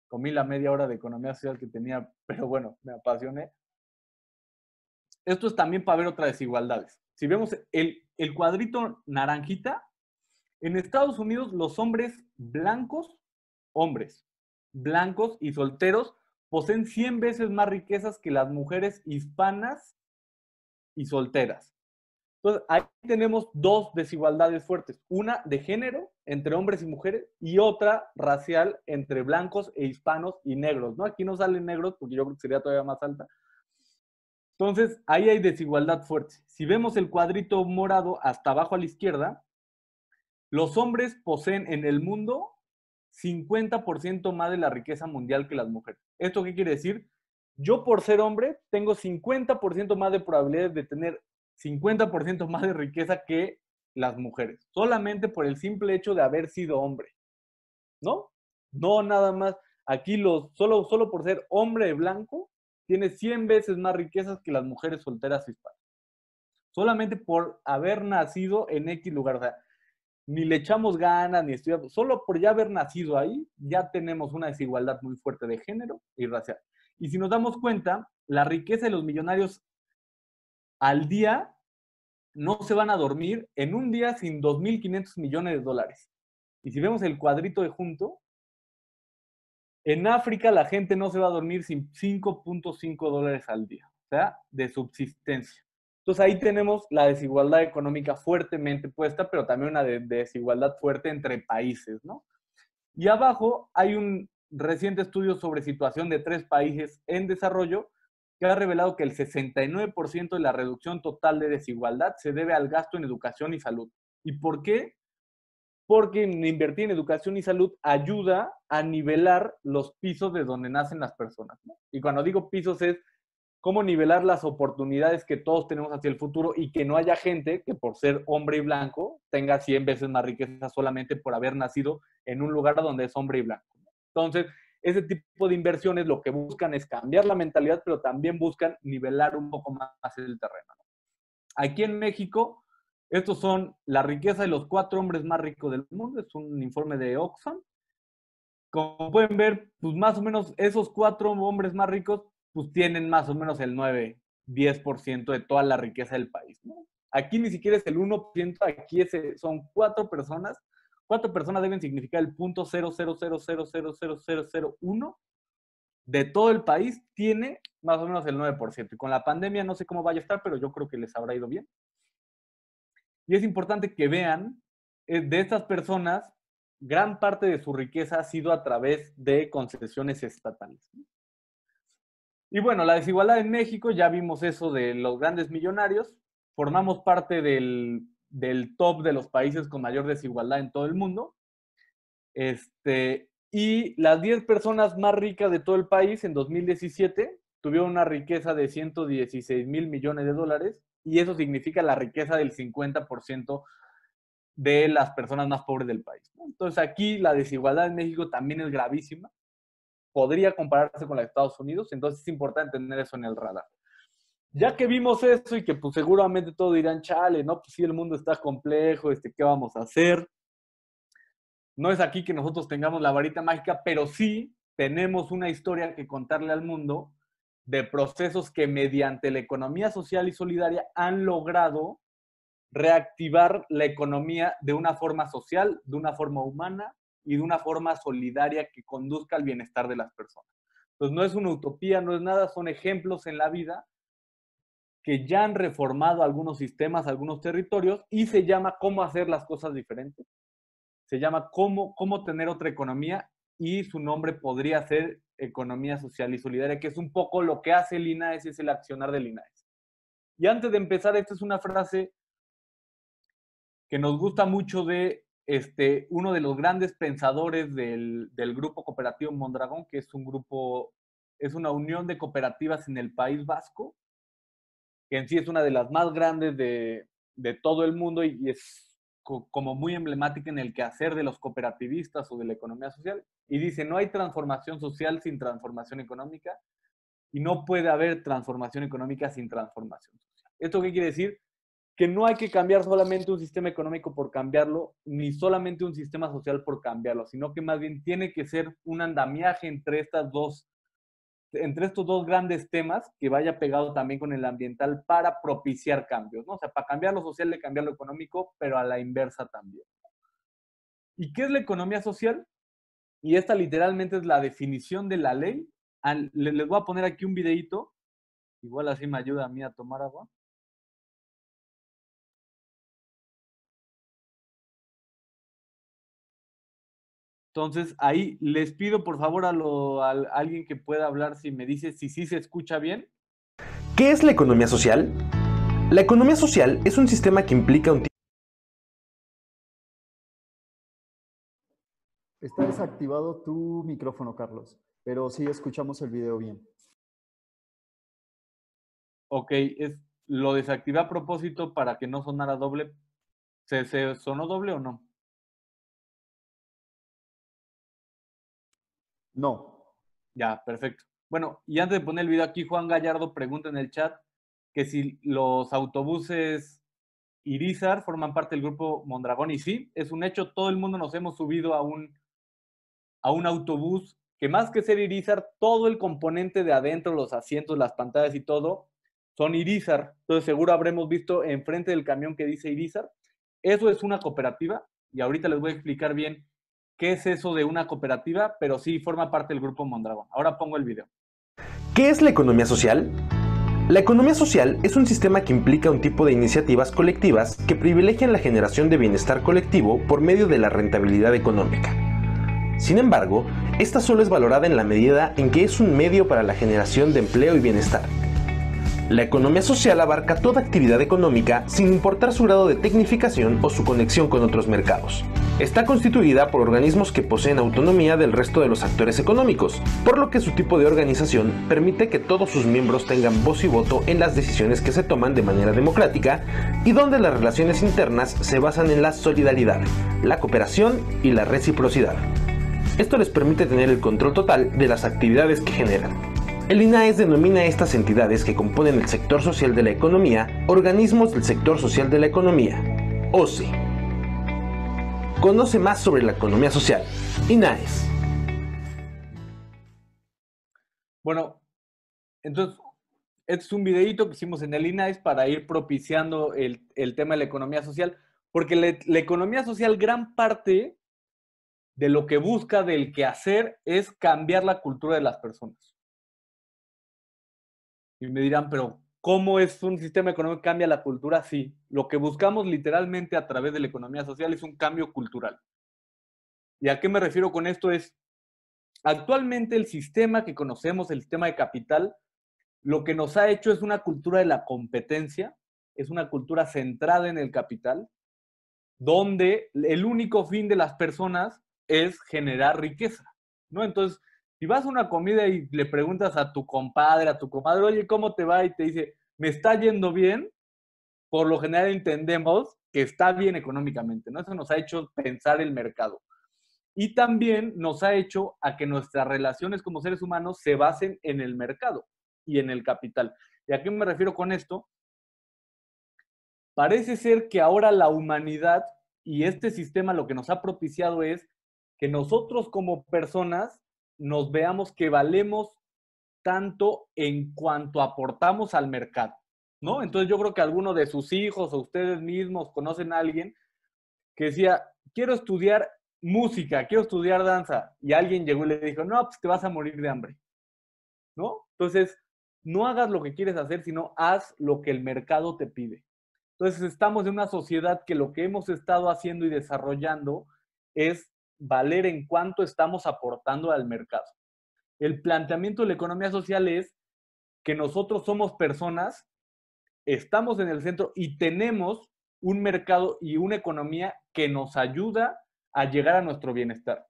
comí la media hora de economía social que tenía, pero bueno, me apasioné. Esto es también para ver otras desigualdades. Si vemos el cuadrito naranjita, en Estados Unidos los hombres blancos y solteros poseen 100 veces más riquezas que las mujeres hispanas y solteras. Entonces, ahí tenemos dos desigualdades fuertes. Una de género entre hombres y mujeres y otra racial entre blancos e hispanos y negros, ¿no? Aquí no salen negros porque yo creo que sería todavía más alta. Entonces, ahí hay desigualdad fuerte. Si vemos el cuadrito morado hasta abajo a la izquierda, los hombres poseen en el mundo 50% más de la riqueza mundial que las mujeres. ¿Esto qué quiere decir? Yo por ser hombre tengo 50% más de probabilidades de tener 50% más de riqueza que las mujeres, solamente por el simple hecho de haber sido hombre, ¿no? No nada más. Aquí solo por ser hombre blanco, tiene 100 veces más riquezas que las mujeres solteras hispanas. Solamente por haber nacido en X lugar. O sea, ni le echamos ganas, ni estudiamos. Solo por ya haber nacido ahí, ya tenemos una desigualdad muy fuerte de género y racial. Y si nos damos cuenta, la riqueza de los millonarios al día no se van a dormir en un día sin 2.500 millones de dólares. Y si vemos el cuadrito de junto, en África la gente no se va a dormir sin 5.5 dólares al día, o sea, de subsistencia. Entonces ahí tenemos la desigualdad económica fuertemente puesta, pero también una desigualdad fuerte entre países, ¿no? Y abajo hay un reciente estudio sobre situación de 3 países en desarrollo que ha revelado que el 69% de la reducción total de desigualdad se debe al gasto en educación y salud. ¿Y por qué? Porque invertir en educación y salud ayuda a nivelar los pisos de donde nacen las personas, ¿no? Y cuando digo pisos es cómo nivelar las oportunidades que todos tenemos hacia el futuro y que no haya gente que por ser hombre y blanco tenga 100 veces más riqueza solamente por haber nacido en un lugar donde es hombre y blanco. Entonces, ese tipo de inversiones lo que buscan es cambiar la mentalidad, pero también buscan nivelar un poco más el terreno. Aquí en México, estos son la riqueza de los 4 hombres más ricos del mundo. Es un informe de Oxfam. Como pueden ver, pues más o menos esos 4 hombres más ricos, pues tienen más o menos el 9-10% de toda la riqueza del país, ¿no? Aquí ni siquiera es el 1%, aquí son 4 personas. 4 personas deben significar el 0.000000001 de todo el país, tiene más o menos el 9%. Y con la pandemia no sé cómo vaya a estar, pero yo creo que les habrá ido bien. Y es importante que vean, de estas personas, gran parte de su riqueza ha sido a través de concesiones estatales. Y bueno, la desigualdad en México, ya vimos eso de los grandes millonarios, formamos parte del top de los países con mayor desigualdad en todo el mundo. Y las 10 personas más ricas de todo el país en 2017 tuvieron una riqueza de 116 mil millones de dólares y eso significa la riqueza del 50% de las personas más pobres del país. Entonces aquí la desigualdad en México también es gravísima. Podría compararse con la de Estados Unidos, entonces es importante tener eso en el radar. Ya que vimos eso y que pues seguramente todos dirán, chale, ¿no? Pues sí, el mundo está complejo, ¿qué vamos a hacer? No es aquí que nosotros tengamos la varita mágica, pero sí tenemos una historia que contarle al mundo de procesos que mediante la economía social y solidaria han logrado reactivar la economía de una forma social, de una forma humana y de una forma solidaria que conduzca al bienestar de las personas. Entonces no es una utopía, no es nada, son ejemplos en la vida que ya han reformado algunos sistemas, algunos territorios, y se llama cómo hacer las cosas diferentes. Se llama cómo tener otra economía, y su nombre podría ser economía social y solidaria, que es un poco lo que hace el INAES, es el accionar del INAES. Y antes de empezar, esta es una frase que nos gusta mucho de uno de los grandes pensadores del Grupo Cooperativo Mondragón, que es un grupo, es una unión de cooperativas en el País Vasco, que en sí es una de las más grandes de todo el mundo y es como muy emblemática en el quehacer de los cooperativistas o de la economía social. Y dice, no hay transformación social sin transformación económica y no puede haber transformación económica sin transformación social. ¿Esto qué quiere decir? Que no hay que cambiar solamente un sistema económico por cambiarlo, ni solamente un sistema social por cambiarlo, sino que más bien tiene que ser un andamiaje entre estos dos grandes temas que vaya pegado también con el ambiental para propiciar cambios, ¿no? O sea, para cambiar lo social de cambiar lo económico, pero a la inversa también. ¿Y qué es la economía social? Y esta literalmente es la definición de la ley. Les voy a poner aquí un videíto, igual así me ayuda a mí a tomar agua. Entonces, ahí les pido por favor a alguien que pueda hablar, si me dice si sí se escucha bien. ¿Qué es la economía social? La economía social es un sistema que implica un tipo... Está desactivado tu micrófono, Carlos, pero sí escuchamos el video bien. Ok, lo desactivé a propósito para que no sonara doble. ¿Se sonó doble o no? No. Ya, perfecto. Bueno, y antes de poner el video aquí, Juan Gallardo pregunta en el chat que si los autobuses Irizar forman parte del grupo Mondragón. Y sí, es un hecho, todo el mundo nos hemos subido a un autobús que más que ser Irizar, todo el componente de adentro, los asientos, las pantallas y todo, son Irizar. Entonces seguro habremos visto enfrente del camión que dice Irizar. Eso es una cooperativa y ahorita les voy a explicar bien qué es eso de una cooperativa, pero sí forma parte del grupo Mondragón. Ahora pongo el video. ¿Qué es la economía social? La economía social es un sistema que implica un tipo de iniciativas colectivas que privilegian la generación de bienestar colectivo por medio de la rentabilidad económica. Sin embargo, esta solo es valorada en la medida en que es un medio para la generación de empleo y bienestar. La economía social abarca toda actividad económica sin importar su grado de tecnificación o su conexión con otros mercados. Está constituida por organismos que poseen autonomía del resto de los actores económicos, por lo que su tipo de organización permite que todos sus miembros tengan voz y voto en las decisiones que se toman de manera democrática y donde las relaciones internas se basan en la solidaridad, la cooperación y la reciprocidad. Esto les permite tener el control total de las actividades que generan. El INAES denomina a estas entidades que componen el sector social de la economía organismos del sector social de la economía, OSE. Conoce más sobre la economía social. INAES. Bueno, entonces, este es un videito que hicimos en el INAES para ir propiciando el tema de la economía social, porque la economía social, gran parte de lo que busca del quehacer es cambiar la cultura de las personas. Y me dirán, pero ¿cómo es un sistema económico que cambia la cultura? Sí, lo que buscamos literalmente a través de la economía social es un cambio cultural. ¿Y a qué me refiero con esto? Es, actualmente el sistema que conocemos, el sistema de capital, lo que nos ha hecho es una cultura de la competencia, es una cultura centrada en el capital, donde el único fin de las personas es generar riqueza, ¿no? Entonces, Si vas a una comida y le preguntas a tu compadre, a tu comadre, oye, ¿cómo te va? Y te dice, me está yendo bien, por lo general entendemos que está bien económicamente, ¿no? Eso nos ha hecho pensar el mercado. Y también nos ha hecho a que nuestras relaciones como seres humanos se basen en el mercado y en el capital. ¿Y a qué me refiero con esto? Parece ser que ahora la humanidad y este sistema lo que nos ha propiciado es que nosotros como personas nos veamos que valemos tanto en cuanto aportamos al mercado, ¿no? Entonces yo creo que alguno de sus hijos o ustedes mismos conocen a alguien que decía, quiero estudiar música, quiero estudiar danza, y alguien llegó y le dijo, no, pues te vas a morir de hambre, ¿no? Entonces, no hagas lo que quieres hacer, sino haz lo que el mercado te pide. Entonces, estamos en una sociedad que lo que hemos estado haciendo y desarrollando es valer en cuánto estamos aportando al mercado. El planteamiento de la economía social es que nosotros somos personas, estamos en el centro y tenemos un mercado y una economía que nos ayuda a llegar a nuestro bienestar.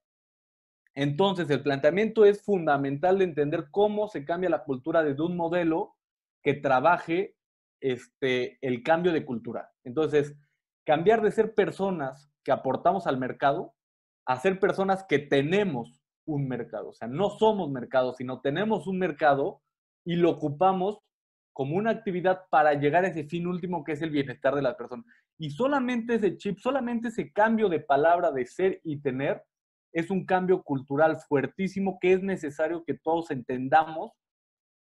Entonces, el planteamiento es fundamental de entender cómo se cambia la cultura desde un modelo que trabaje el cambio de cultura. Entonces, cambiar de ser personas que aportamos al mercado a ser personas que tenemos un mercado. O sea, no somos mercado, sino tenemos un mercado y lo ocupamos como una actividad para llegar a ese fin último que es el bienestar de las personas. Y solamente ese chip, solamente ese cambio de palabra de ser y tener es un cambio cultural fuertísimo que es necesario que todos entendamos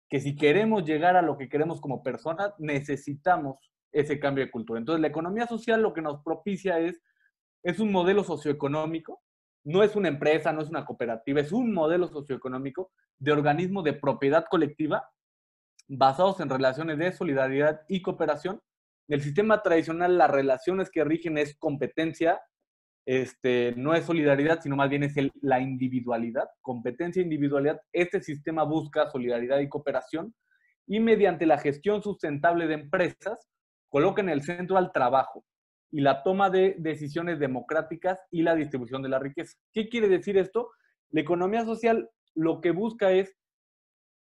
que si queremos llegar a lo que queremos como personas, necesitamos ese cambio de cultura. Entonces, la economía social lo que nos propicia es un modelo socioeconómico, no es una empresa, no es una cooperativa, es un modelo socioeconómico de organismo de propiedad colectiva basados en relaciones de solidaridad y cooperación. En el sistema tradicional, las relaciones que rigen es competencia, no es solidaridad, sino más bien es la individualidad, competencia e individualidad. Este sistema busca solidaridad y cooperación y mediante la gestión sustentable de empresas coloca en el centro al trabajo y la toma de decisiones democráticas y la distribución de la riqueza. ¿Qué quiere decir esto? La economía social lo que busca es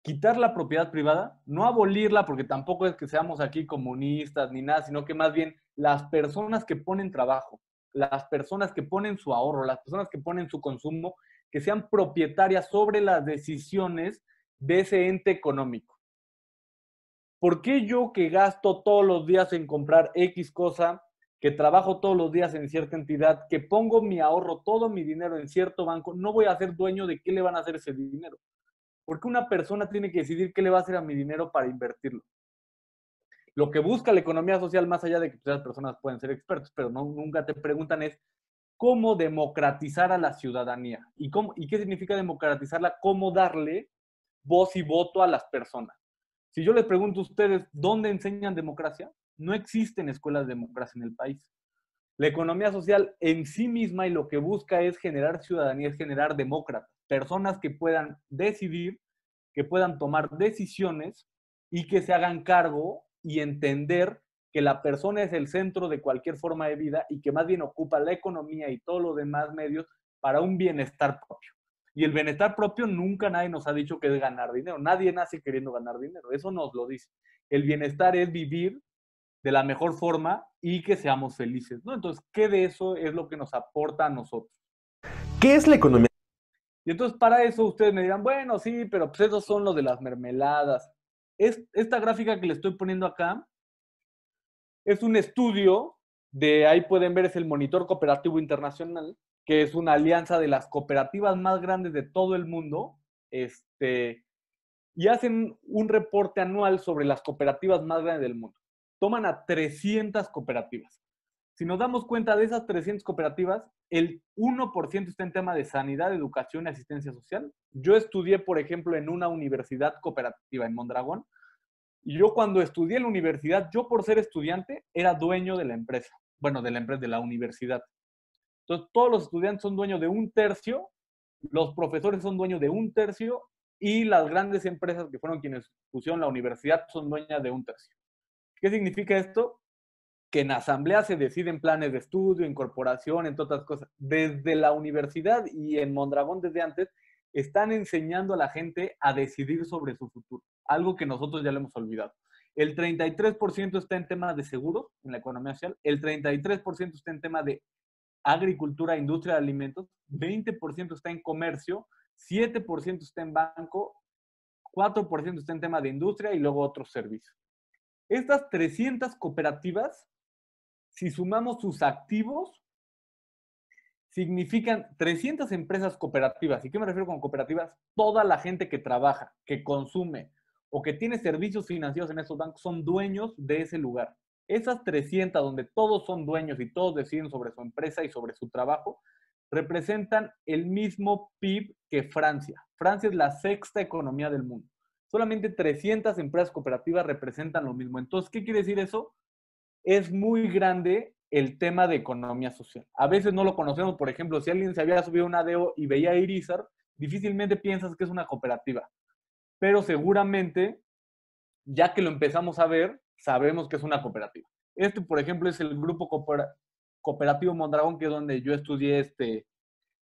quitar la propiedad privada, no abolirla, porque tampoco es que seamos aquí comunistas ni nada, sino que más bien las personas que ponen trabajo, las personas que ponen su ahorro, las personas que ponen su consumo, que sean propietarias sobre las decisiones de ese ente económico. ¿Por qué yo que gasto todos los días en comprar X cosa, que trabajo todos los días en cierta entidad, que pongo mi ahorro, todo mi dinero en cierto banco, no voy a ser dueño de qué le van a hacer ese dinero? Porque una persona tiene que decidir qué le va a hacer a mi dinero para invertirlo. Lo que busca la economía social, más allá de que las personas pueden ser expertos, pero nunca te preguntan es cómo democratizar a la ciudadanía. ¿Y qué significa democratizarla? Cómo darle voz y voto a las personas. Si yo les pregunto a ustedes, ¿dónde enseñan democracia? No existen escuelas de democracia en el país. La economía social en sí misma y lo que busca es generar ciudadanía, es generar demócratas, personas que puedan decidir, que puedan tomar decisiones y que se hagan cargo y entender que la persona es el centro de cualquier forma de vida y que más bien ocupa la economía y todos los demás medios para un bienestar propio. Y el bienestar propio nunca nadie nos ha dicho que es ganar dinero. Nadie nace queriendo ganar dinero. Eso nos lo dice. El bienestar es vivir de la mejor forma y que seamos felices, ¿no? Entonces, ¿qué de eso es lo que nos aporta a nosotros? ¿Qué es la economía? Y entonces, para eso ustedes me dirán, bueno, sí, pero pues esos son los de las mermeladas. Esta gráfica que le estoy poniendo acá es un estudio ahí pueden ver, es el Monitor Cooperativo Internacional, que es una alianza de las cooperativas más grandes de todo el mundo, y hacen un reporte anual sobre las cooperativas más grandes del mundo. Toman a 300 cooperativas. Si nos damos cuenta de esas 300 cooperativas, el 1% está en tema de sanidad, educación y asistencia social. Yo estudié, por ejemplo, en una universidad cooperativa en Mondragón, y yo cuando estudié en la universidad, yo por ser estudiante, era dueño de la empresa. Bueno, de la empresa, de la universidad. Entonces, todos los estudiantes son dueños de un tercio, los profesores son dueños de un tercio, y las grandes empresas que fueron quienes pusieron la universidad son dueñas de un tercio. ¿Qué significa esto? Que en asamblea se deciden planes de estudio, incorporación, entre otras cosas. Desde la universidad y en Mondragón desde antes, están enseñando a la gente a decidir sobre su futuro, algo que nosotros ya le hemos olvidado. El 33% está en temas de seguros en la economía social, el 33% está en temas de agricultura, industria de alimentos, 20% está en comercio, 7% está en banco, 4% está en temas de industria y luego otros servicios. Estas 300 cooperativas, si sumamos sus activos, significan 300 empresas cooperativas. ¿Y qué me refiero con cooperativas? Toda la gente que trabaja, que consume o que tiene servicios financieros en esos bancos son dueños de ese lugar. Esas 300 donde todos son dueños y todos deciden sobre su empresa y sobre su trabajo, representan el mismo PIB que Francia. Francia es la sexta economía del mundo. Solamente 300 empresas cooperativas representan lo mismo. Entonces, ¿qué quiere decir eso? Es muy grande el tema de economía social. A veces no lo conocemos. Por ejemplo, si alguien se había subido una ADEO y veía Irizar, difícilmente piensas que es una cooperativa. Pero seguramente, ya que lo empezamos a ver, sabemos que es una cooperativa. Este, por ejemplo, es el grupo cooperativo Mondragón, que es donde yo estudié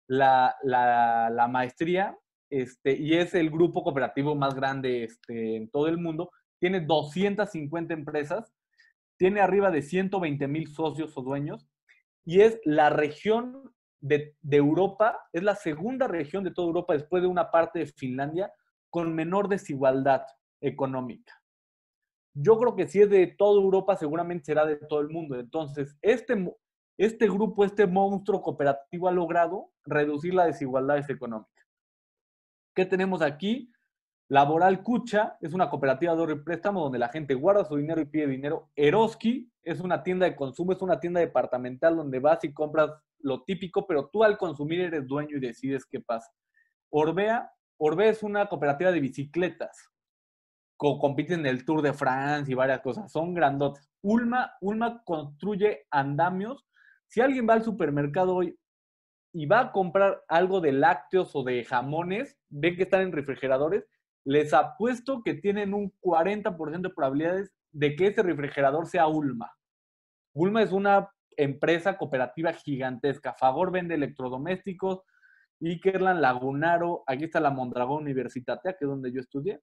la maestría, y es el grupo cooperativo más grande en todo el mundo. Tiene 250 empresas, tiene arriba de 120,000 socios o dueños, y es la región de Europa, es la segunda región de toda Europa, después de una parte de Finlandia, con menor desigualdad económica. Yo creo que si es de toda Europa, seguramente será de todo el mundo. Entonces, este grupo, este monstruo cooperativo ha logrado reducir las desigualdades económicas. ¿Qué tenemos aquí? Laboral Cucha es una cooperativa de ahorro y préstamo donde la gente guarda su dinero y pide dinero. Eroski es una tienda de consumo, es una tienda departamental donde vas y compras lo típico, pero tú al consumir eres dueño y decides qué pasa. Orbea es una cooperativa de bicicletas. Compiten en el Tour de France y varias cosas. Son grandotes. Ulma construye andamios. Si alguien va al supermercado hoy y va a comprar algo de lácteos o de jamones, ven que están en refrigeradores, les apuesto que tienen un 40% de probabilidades de que ese refrigerador sea Ulma. Ulma es una empresa cooperativa gigantesca. Fagor vende electrodomésticos, Ikerland, Lagunaro, aquí está la Mondragón Universitatea, que es donde yo estudié.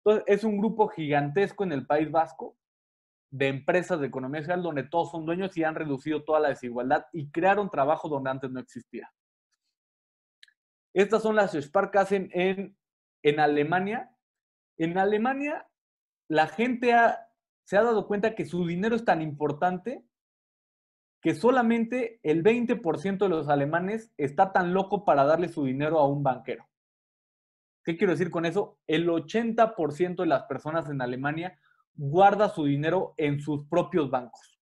Entonces, es un grupo gigantesco en el País Vasco de empresas de economía social donde todos son dueños y han reducido toda la desigualdad y crearon trabajo donde antes no existía. Estas son las Sparkassen en Alemania. En Alemania, la gente se ha dado cuenta que su dinero es tan importante que solamente el 20% de los alemanes está tan loco para darle su dinero a un banquero. ¿Qué quiero decir con eso? El 80% de las personas en Alemania guarda su dinero en sus propios bancos.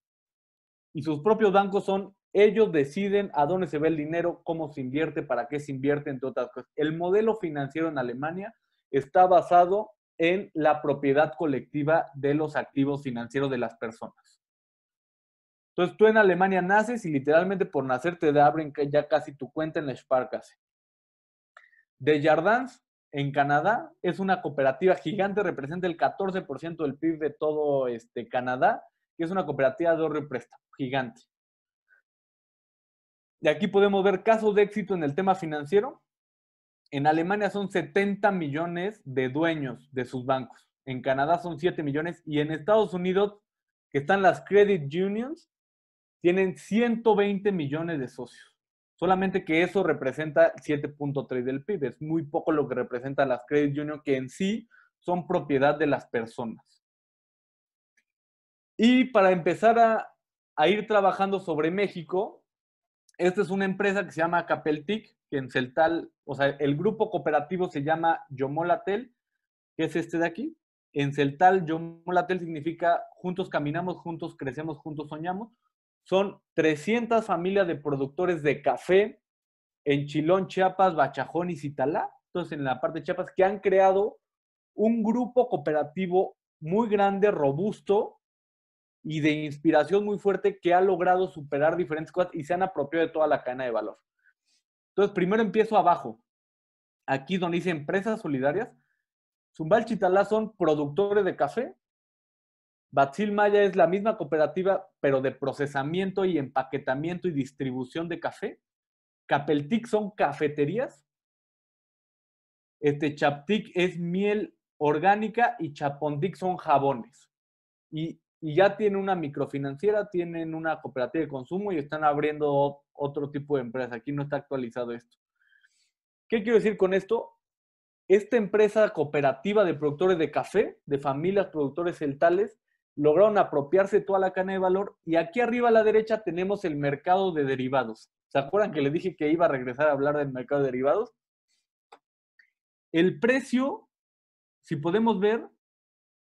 Y sus propios bancos ellos deciden a dónde se va el dinero, cómo se invierte, para qué se invierte, entre otras cosas. El modelo financiero en Alemania está basado en la propiedad colectiva de los activos financieros de las personas. Entonces, tú en Alemania naces y literalmente por nacer te abren ya casi tu cuenta en la Sparkasse. Desjardins, en Canadá, es una cooperativa gigante, representa el 14% del PIB de todo Canadá, y es una cooperativa de ahorro y préstamo, gigante. Y aquí podemos ver casos de éxito en el tema financiero. En Alemania son 70 millones de dueños de sus bancos. En Canadá son 7 millones. Y en Estados Unidos, que están las credit unions, tienen 120 millones de socios. Solamente que eso representa 7.3 del PIB. Es muy poco lo que representan las credit unions, que en sí son propiedad de las personas. Y para empezar a ir trabajando sobre México, esta es una empresa que se llama Capeltic, que en Celtal, o sea, el grupo cooperativo se llama Yomolatel, que es este de aquí. En Celtal, Yomolatel significa juntos caminamos, juntos crecemos, juntos soñamos. Son 300 familias de productores de café en Chilón, Chiapas, Bachajón y Zitalá, entonces en la parte de Chiapas, que han creado un grupo cooperativo muy grande, robusto y de inspiración muy fuerte, que ha logrado superar diferentes cosas y se han apropiado de toda la cadena de valor. Entonces, primero empiezo abajo. Aquí donde dice empresas solidarias, Zumbal, Chitalá son productores de café. Batzil Maya es la misma cooperativa, pero de procesamiento y empaquetamiento y distribución de café. Capeltic son cafeterías. Chaptic es miel orgánica y Chapontic son jabones. Y ya tienen una microfinanciera, tienen una cooperativa de consumo y están abriendo otro tipo de empresa. Aquí no está actualizado esto. ¿Qué quiero decir con esto? Esta empresa cooperativa de productores de café, de familias productores celtales, lograron apropiarse toda la cadena de valor y aquí arriba a la derecha tenemos el mercado de derivados. ¿Se acuerdan que les dije que iba a regresar a hablar del mercado de derivados? El precio, si podemos ver,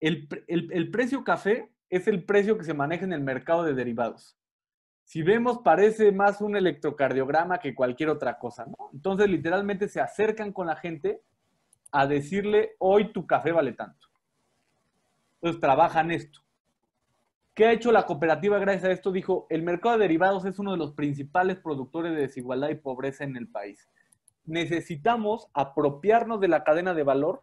el precio café es el precio que se maneja en el mercado de derivados. Si vemos, parece más un electrocardiograma que cualquier otra cosa, ¿no? Entonces, literalmente se acercan con la gente a decirle, hoy tu café vale tanto. Entonces, trabajan esto. ¿Qué ha hecho la cooperativa gracias a esto? Dijo, el mercado de derivados es uno de los principales productores de desigualdad y pobreza en el país. Necesitamos apropiarnos de la cadena de valor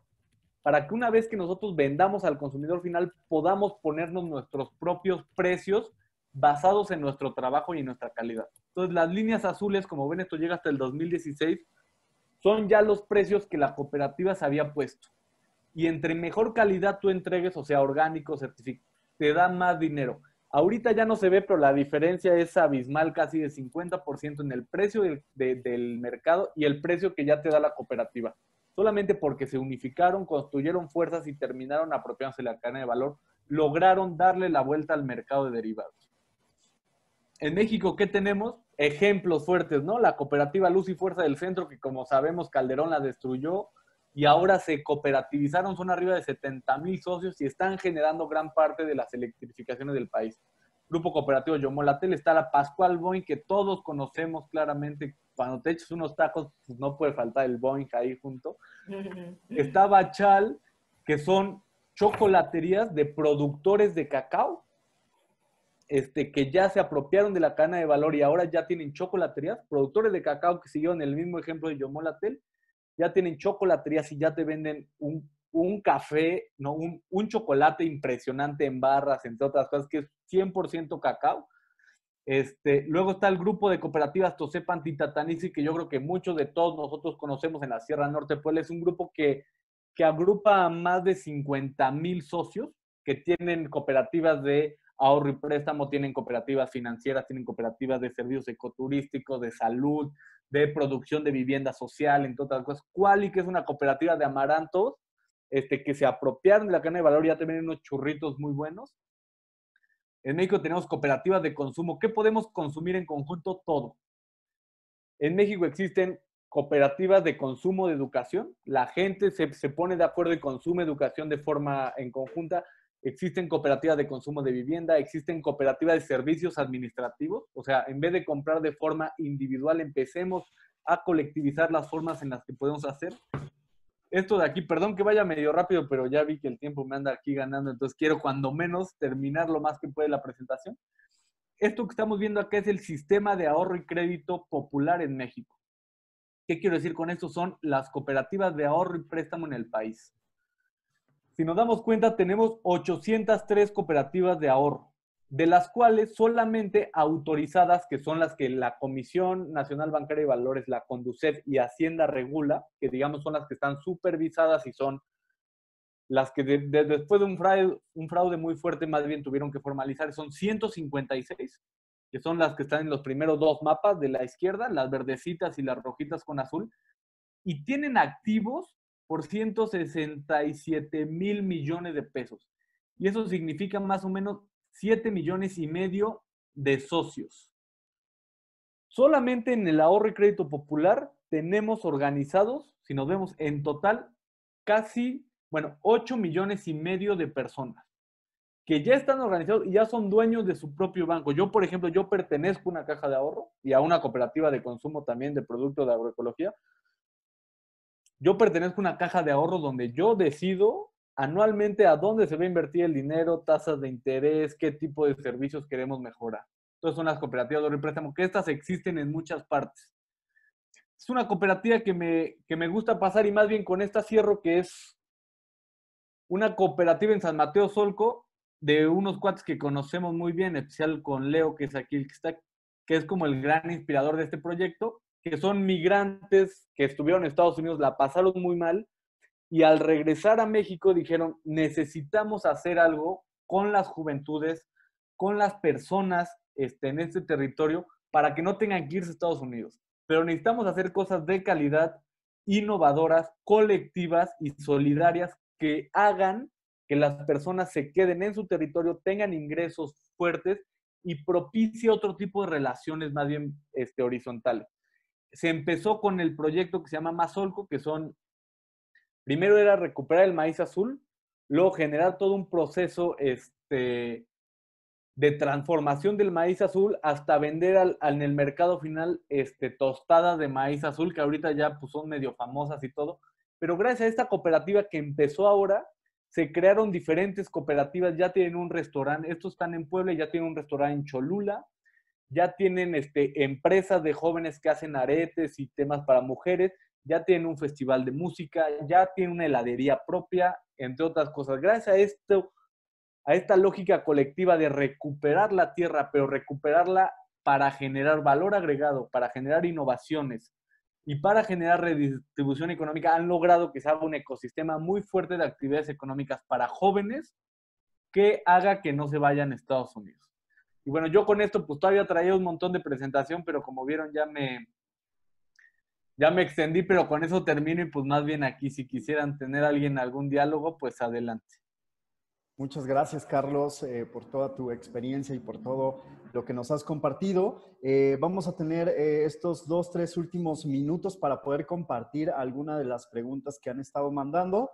para que una vez que nosotros vendamos al consumidor final, podamos ponernos nuestros propios precios basados en nuestro trabajo y en nuestra calidad. Entonces, las líneas azules, como ven, esto llega hasta el 2016, son ya los precios que la cooperativa se había puesto. Y entre mejor calidad tú entregues, o sea, orgánico, certificado, te dan más dinero. Ahorita ya no se ve, pero la diferencia es abismal, casi de 50% en el precio del mercado y el precio que ya te da la cooperativa. Solamente porque se unificaron, construyeron fuerzas y terminaron apropiándose de la cadena de valor, lograron darle la vuelta al mercado de derivados. En México, ¿qué tenemos? Ejemplos fuertes, ¿no? La cooperativa Luz y Fuerza del Centro, que como sabemos Calderón la destruyó y ahora se cooperativizaron, son arriba de 70,000 socios y están generando gran parte de las electrificaciones del país. Grupo Cooperativo Yomolatel, está la Pascual Boing, que todos conocemos claramente. Cuando te echas unos tacos, pues no puede faltar el Boing ahí junto. Está Bachal, que son chocolaterías de productores de cacao, que ya se apropiaron de la cadena de valor y ahora ya tienen chocolaterías, productores de cacao que siguieron el mismo ejemplo de Yomolatel, ya tienen chocolaterías y ya te venden un café, no, un chocolate impresionante en barras, entre otras cosas, que es 100% cacao. Luego está el grupo de cooperativas Tosepan Titatanisi, que yo creo que muchos de todos nosotros conocemos en la Sierra Norte, pues es un grupo que agrupa a más de 50,000 socios que tienen cooperativas de ahorro y préstamo, tienen cooperativas financieras, tienen cooperativas de servicios ecoturísticos, de salud, de producción de vivienda social, entre otras cosas. Quali, que es una cooperativa de amarantos, que se apropiaron de la cadena de valor y ya te vienen unos churritos muy buenos. En México tenemos cooperativas de consumo. ¿Qué podemos consumir en conjunto? Todo. En México existen cooperativas de consumo de educación. La gente se pone de acuerdo y consume educación de forma en conjunta. Existen cooperativas de consumo de vivienda, existen cooperativas de servicios administrativos. O sea, en vez de comprar de forma individual, empecemos a colectivizar las formas en las que podemos hacer. Esto de aquí, perdón que vaya medio rápido, pero ya vi que el tiempo me anda aquí ganando, entonces quiero cuando menos terminar lo más que puede la presentación. Esto que estamos viendo acá es el sistema de ahorro y crédito popular en México. ¿Qué quiero decir con esto? Son las cooperativas de ahorro y préstamo en el país. Si nos damos cuenta, tenemos 803 cooperativas de ahorro, de las cuales solamente autorizadas, que son las que la Comisión Nacional Bancaria y Valores, la CONDUCEF y Hacienda regula, que digamos son las que están supervisadas y son las que después de un fraude muy fuerte más bien tuvieron que formalizar, son 156, que son las que están en los primeros dos mapas de la izquierda, las verdecitas y las rojitas con azul, y tienen activos por 167,000 millones de pesos. Y eso significa más o menos 7,5 millones de socios. Solamente en el ahorro y crédito popular tenemos organizados, si nos vemos en total, casi, 8,5 millones de personas que ya están organizados y ya son dueños de su propio banco. Yo, por ejemplo, yo pertenezco a una caja de ahorro y a una cooperativa de consumo también de productos de agroecología. Yo pertenezco a una caja de ahorro donde yo decido anualmente a dónde se va a invertir el dinero, tasas de interés, qué tipo de servicios queremos mejorar. Entonces son las cooperativas de ahorro y préstamo, que estas existen en muchas partes. Es una cooperativa que me gusta pasar y más bien con esta cierro, que es una cooperativa en San Mateo Solco de unos cuates que conocemos muy bien, en especial con Leo, que es aquí el que está, que es como el gran inspirador de este proyecto, que son migrantes que estuvieron en Estados Unidos, la pasaron muy mal, y al regresar a México dijeron, necesitamos hacer algo con las juventudes, con las personas en este territorio, para que no tengan que irse a Estados Unidos. Pero necesitamos hacer cosas de calidad, innovadoras, colectivas y solidarias que hagan que las personas se queden en su territorio, tengan ingresos fuertes y propicie otro tipo de relaciones más bien horizontales. Se empezó con el proyecto que se llama Mazolco, que son, primero era recuperar el maíz azul, luego generar todo un proceso de transformación del maíz azul hasta vender en el mercado final tostadas de maíz azul, que ahorita ya pues, son medio famosas y todo. Pero gracias a esta cooperativa que empezó ahora, se crearon diferentes cooperativas, ya tienen un restaurante, estos están en Puebla, ya tienen un restaurante en Cholula, ya tienen empresas de jóvenes que hacen aretes y temas para mujeres, ya tienen un festival de música, ya tienen una heladería propia, entre otras cosas. Gracias a esto, a esta lógica colectiva de recuperar la tierra, pero recuperarla para generar valor agregado, para generar innovaciones y para generar redistribución económica, han logrado que se haga un ecosistema muy fuerte de actividades económicas para jóvenes que haga que no se vayan a Estados Unidos. Y bueno, yo con esto pues todavía traía un montón de presentación, pero como vieron ya me extendí, pero con eso termino y pues más bien aquí, si quisieran tener alguien algún diálogo, pues adelante. Muchas gracias, Carlos, por toda tu experiencia y por todo lo que nos has compartido. Vamos a tener estos 2-3 últimos minutos para poder compartir alguna de las preguntas que han estado mandando.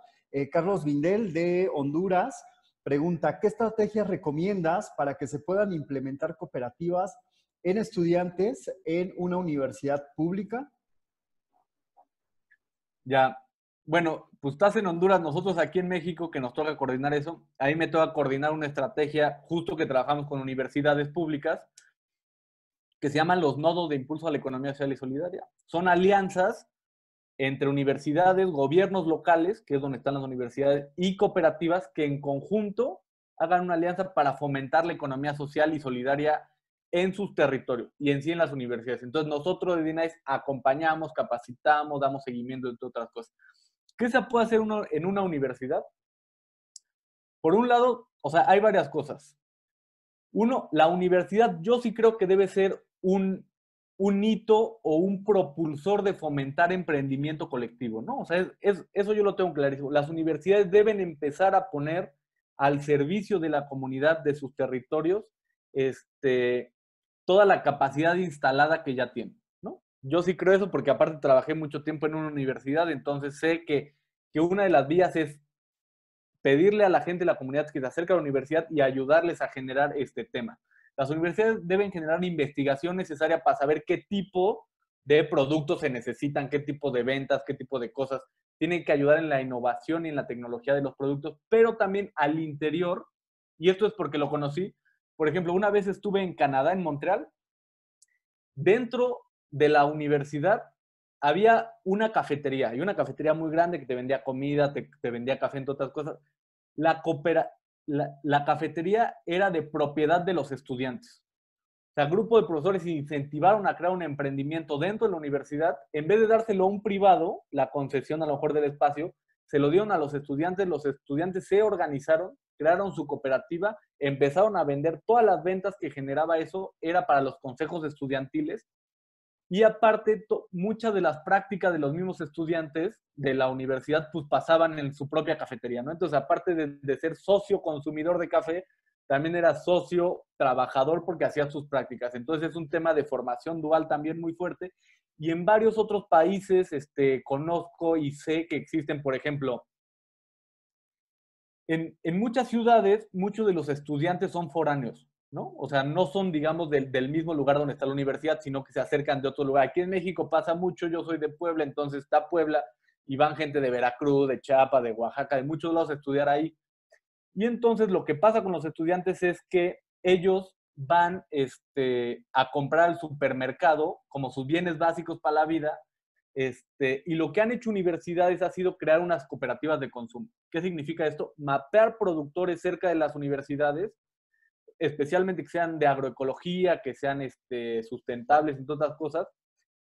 Carlos Vindel, de Honduras, pregunta, ¿qué estrategias recomiendas para que se puedan implementar cooperativas en estudiantes en una universidad pública? Ya. Bueno, pues estás en Honduras, nosotros aquí en México, que nos toca coordinar eso, ahí me toca coordinar una estrategia, justo que trabajamos con universidades públicas, que se llaman los nodos de impulso a la economía social y solidaria. Son alianzas entre universidades, gobiernos locales, que es donde están las universidades, y cooperativas que en conjunto hagan una alianza para fomentar la economía social y solidaria en sus territorios y en sí en las universidades. Entonces nosotros de DINAIS acompañamos, capacitamos, damos seguimiento, entre otras cosas. ¿Qué se puede hacer en una universidad? Por un lado, o sea, hay varias cosas. Uno, la universidad yo sí creo que debe ser un hito o un propulsor de fomentar emprendimiento colectivo, ¿no? O sea, eso yo lo tengo clarísimo. Las universidades deben empezar a poner al servicio de la comunidad de sus territorios toda la capacidad instalada que ya tienen, ¿no? Yo sí creo eso porque aparte trabajé mucho tiempo en una universidad, entonces sé que una de las vías es pedirle a la gente de la comunidad que se acerque a la universidad y ayudarles a generar este tema. Las universidades deben generar investigación necesaria para saber qué tipo de productos se necesitan, qué tipo de ventas, qué tipo de cosas. Tienen que ayudar en la innovación y en la tecnología de los productos, pero también al interior, y esto es porque lo conocí. Por ejemplo, una vez estuve en Canadá, en Montreal. Dentro de la universidad había una cafetería, y una cafetería muy grande que te vendía comida, te vendía café, entre otras cosas. La cafetería era de propiedad de los estudiantes. O sea, el grupo de profesores incentivaron a crear un emprendimiento dentro de la universidad. En vez de dárselo a un privado, la concesión a lo mejor del espacio, se lo dieron a los estudiantes se organizaron, crearon su cooperativa, empezaron a vender todas las ventas que generaba eso, era para los consejos estudiantiles, y aparte muchas de las prácticas de los mismos estudiantes de la universidad pues pasaban en su propia cafetería, ¿no? Entonces, aparte de ser socio consumidor de café, también era socio trabajador porque hacía sus prácticas. Entonces, es un tema de formación dual también muy fuerte. Y en varios otros países conozco y sé que existen, por ejemplo, en muchas ciudades, muchos de los estudiantes son foráneos, ¿no? O sea, no son, digamos, del mismo lugar donde está la universidad, sino que se acercan de otro lugar. Aquí en México pasa mucho, yo soy de Puebla, entonces está Puebla y van gente de Veracruz, de Chiapas, de Oaxaca, de muchos lados a estudiar ahí. Y entonces lo que pasa con los estudiantes es que ellos van a comprar al supermercado como sus bienes básicos para la vida, y lo que han hecho universidades ha sido crear unas cooperativas de consumo. ¿Qué significa esto? Mapear productores cerca de las universidades, especialmente que sean de agroecología, que sean sustentables y todas otras cosas,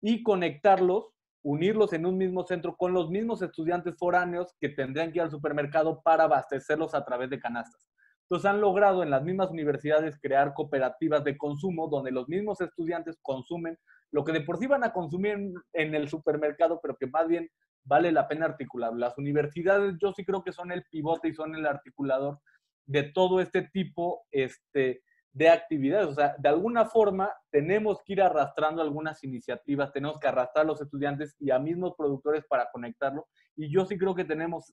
y conectarlos, unirlos en un mismo centro con los mismos estudiantes foráneos que tendrían que ir al supermercado para abastecerlos a través de canastas. Entonces han logrado en las mismas universidades crear cooperativas de consumo donde los mismos estudiantes consumen lo que de por sí van a consumir en el supermercado, pero que más bien vale la pena articular. Las universidades yo sí creo que son el pivote y son el articulador de todo este tipo de actividades. O sea, de alguna forma tenemos que ir arrastrando algunas iniciativas, tenemos que arrastrar a los estudiantes y a mismos productores para conectarlo. Y yo sí creo que tenemos,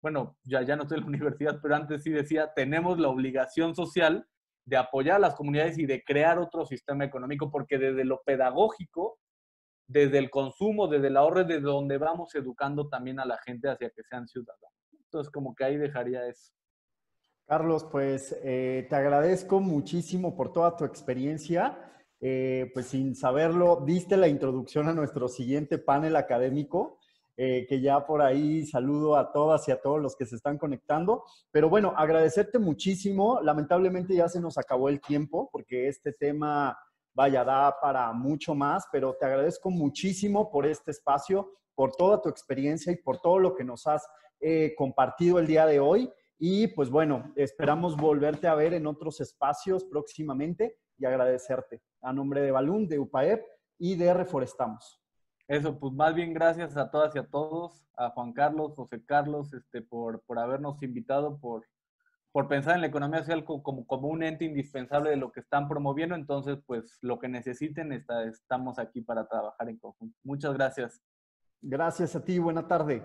bueno, ya no estoy en la universidad, pero antes sí decía, tenemos la obligación social de apoyar a las comunidades y de crear otro sistema económico, porque desde lo pedagógico, desde el consumo, desde el ahorro, desde donde vamos educando también a la gente hacia que sean ciudadanos. Entonces, como que ahí dejaría eso. Carlos, pues te agradezco muchísimo por toda tu experiencia. Pues sin saberlo, diste la introducción a nuestro siguiente panel académico, que ya por ahí saludo a todas y a todos los que se están conectando. Pero bueno, agradecerte muchísimo. Lamentablemente ya se nos acabó el tiempo porque este tema, vaya, da para mucho más, pero te agradezco muchísimo por este espacio, por toda tu experiencia y por todo lo que nos has compartido el día de hoy. Y pues bueno, esperamos volverte a ver en otros espacios próximamente y agradecerte a nombre de Balún, de UPAEP y de Reforestamos. Eso, pues más bien gracias a todas y a todos, a Juan Carlos, José Carlos, por habernos invitado, por pensar en la economía social como un ente indispensable de lo que están promoviendo. Entonces, pues lo que necesiten, estamos aquí para trabajar en conjunto. Muchas gracias. Gracias a ti, buena tarde.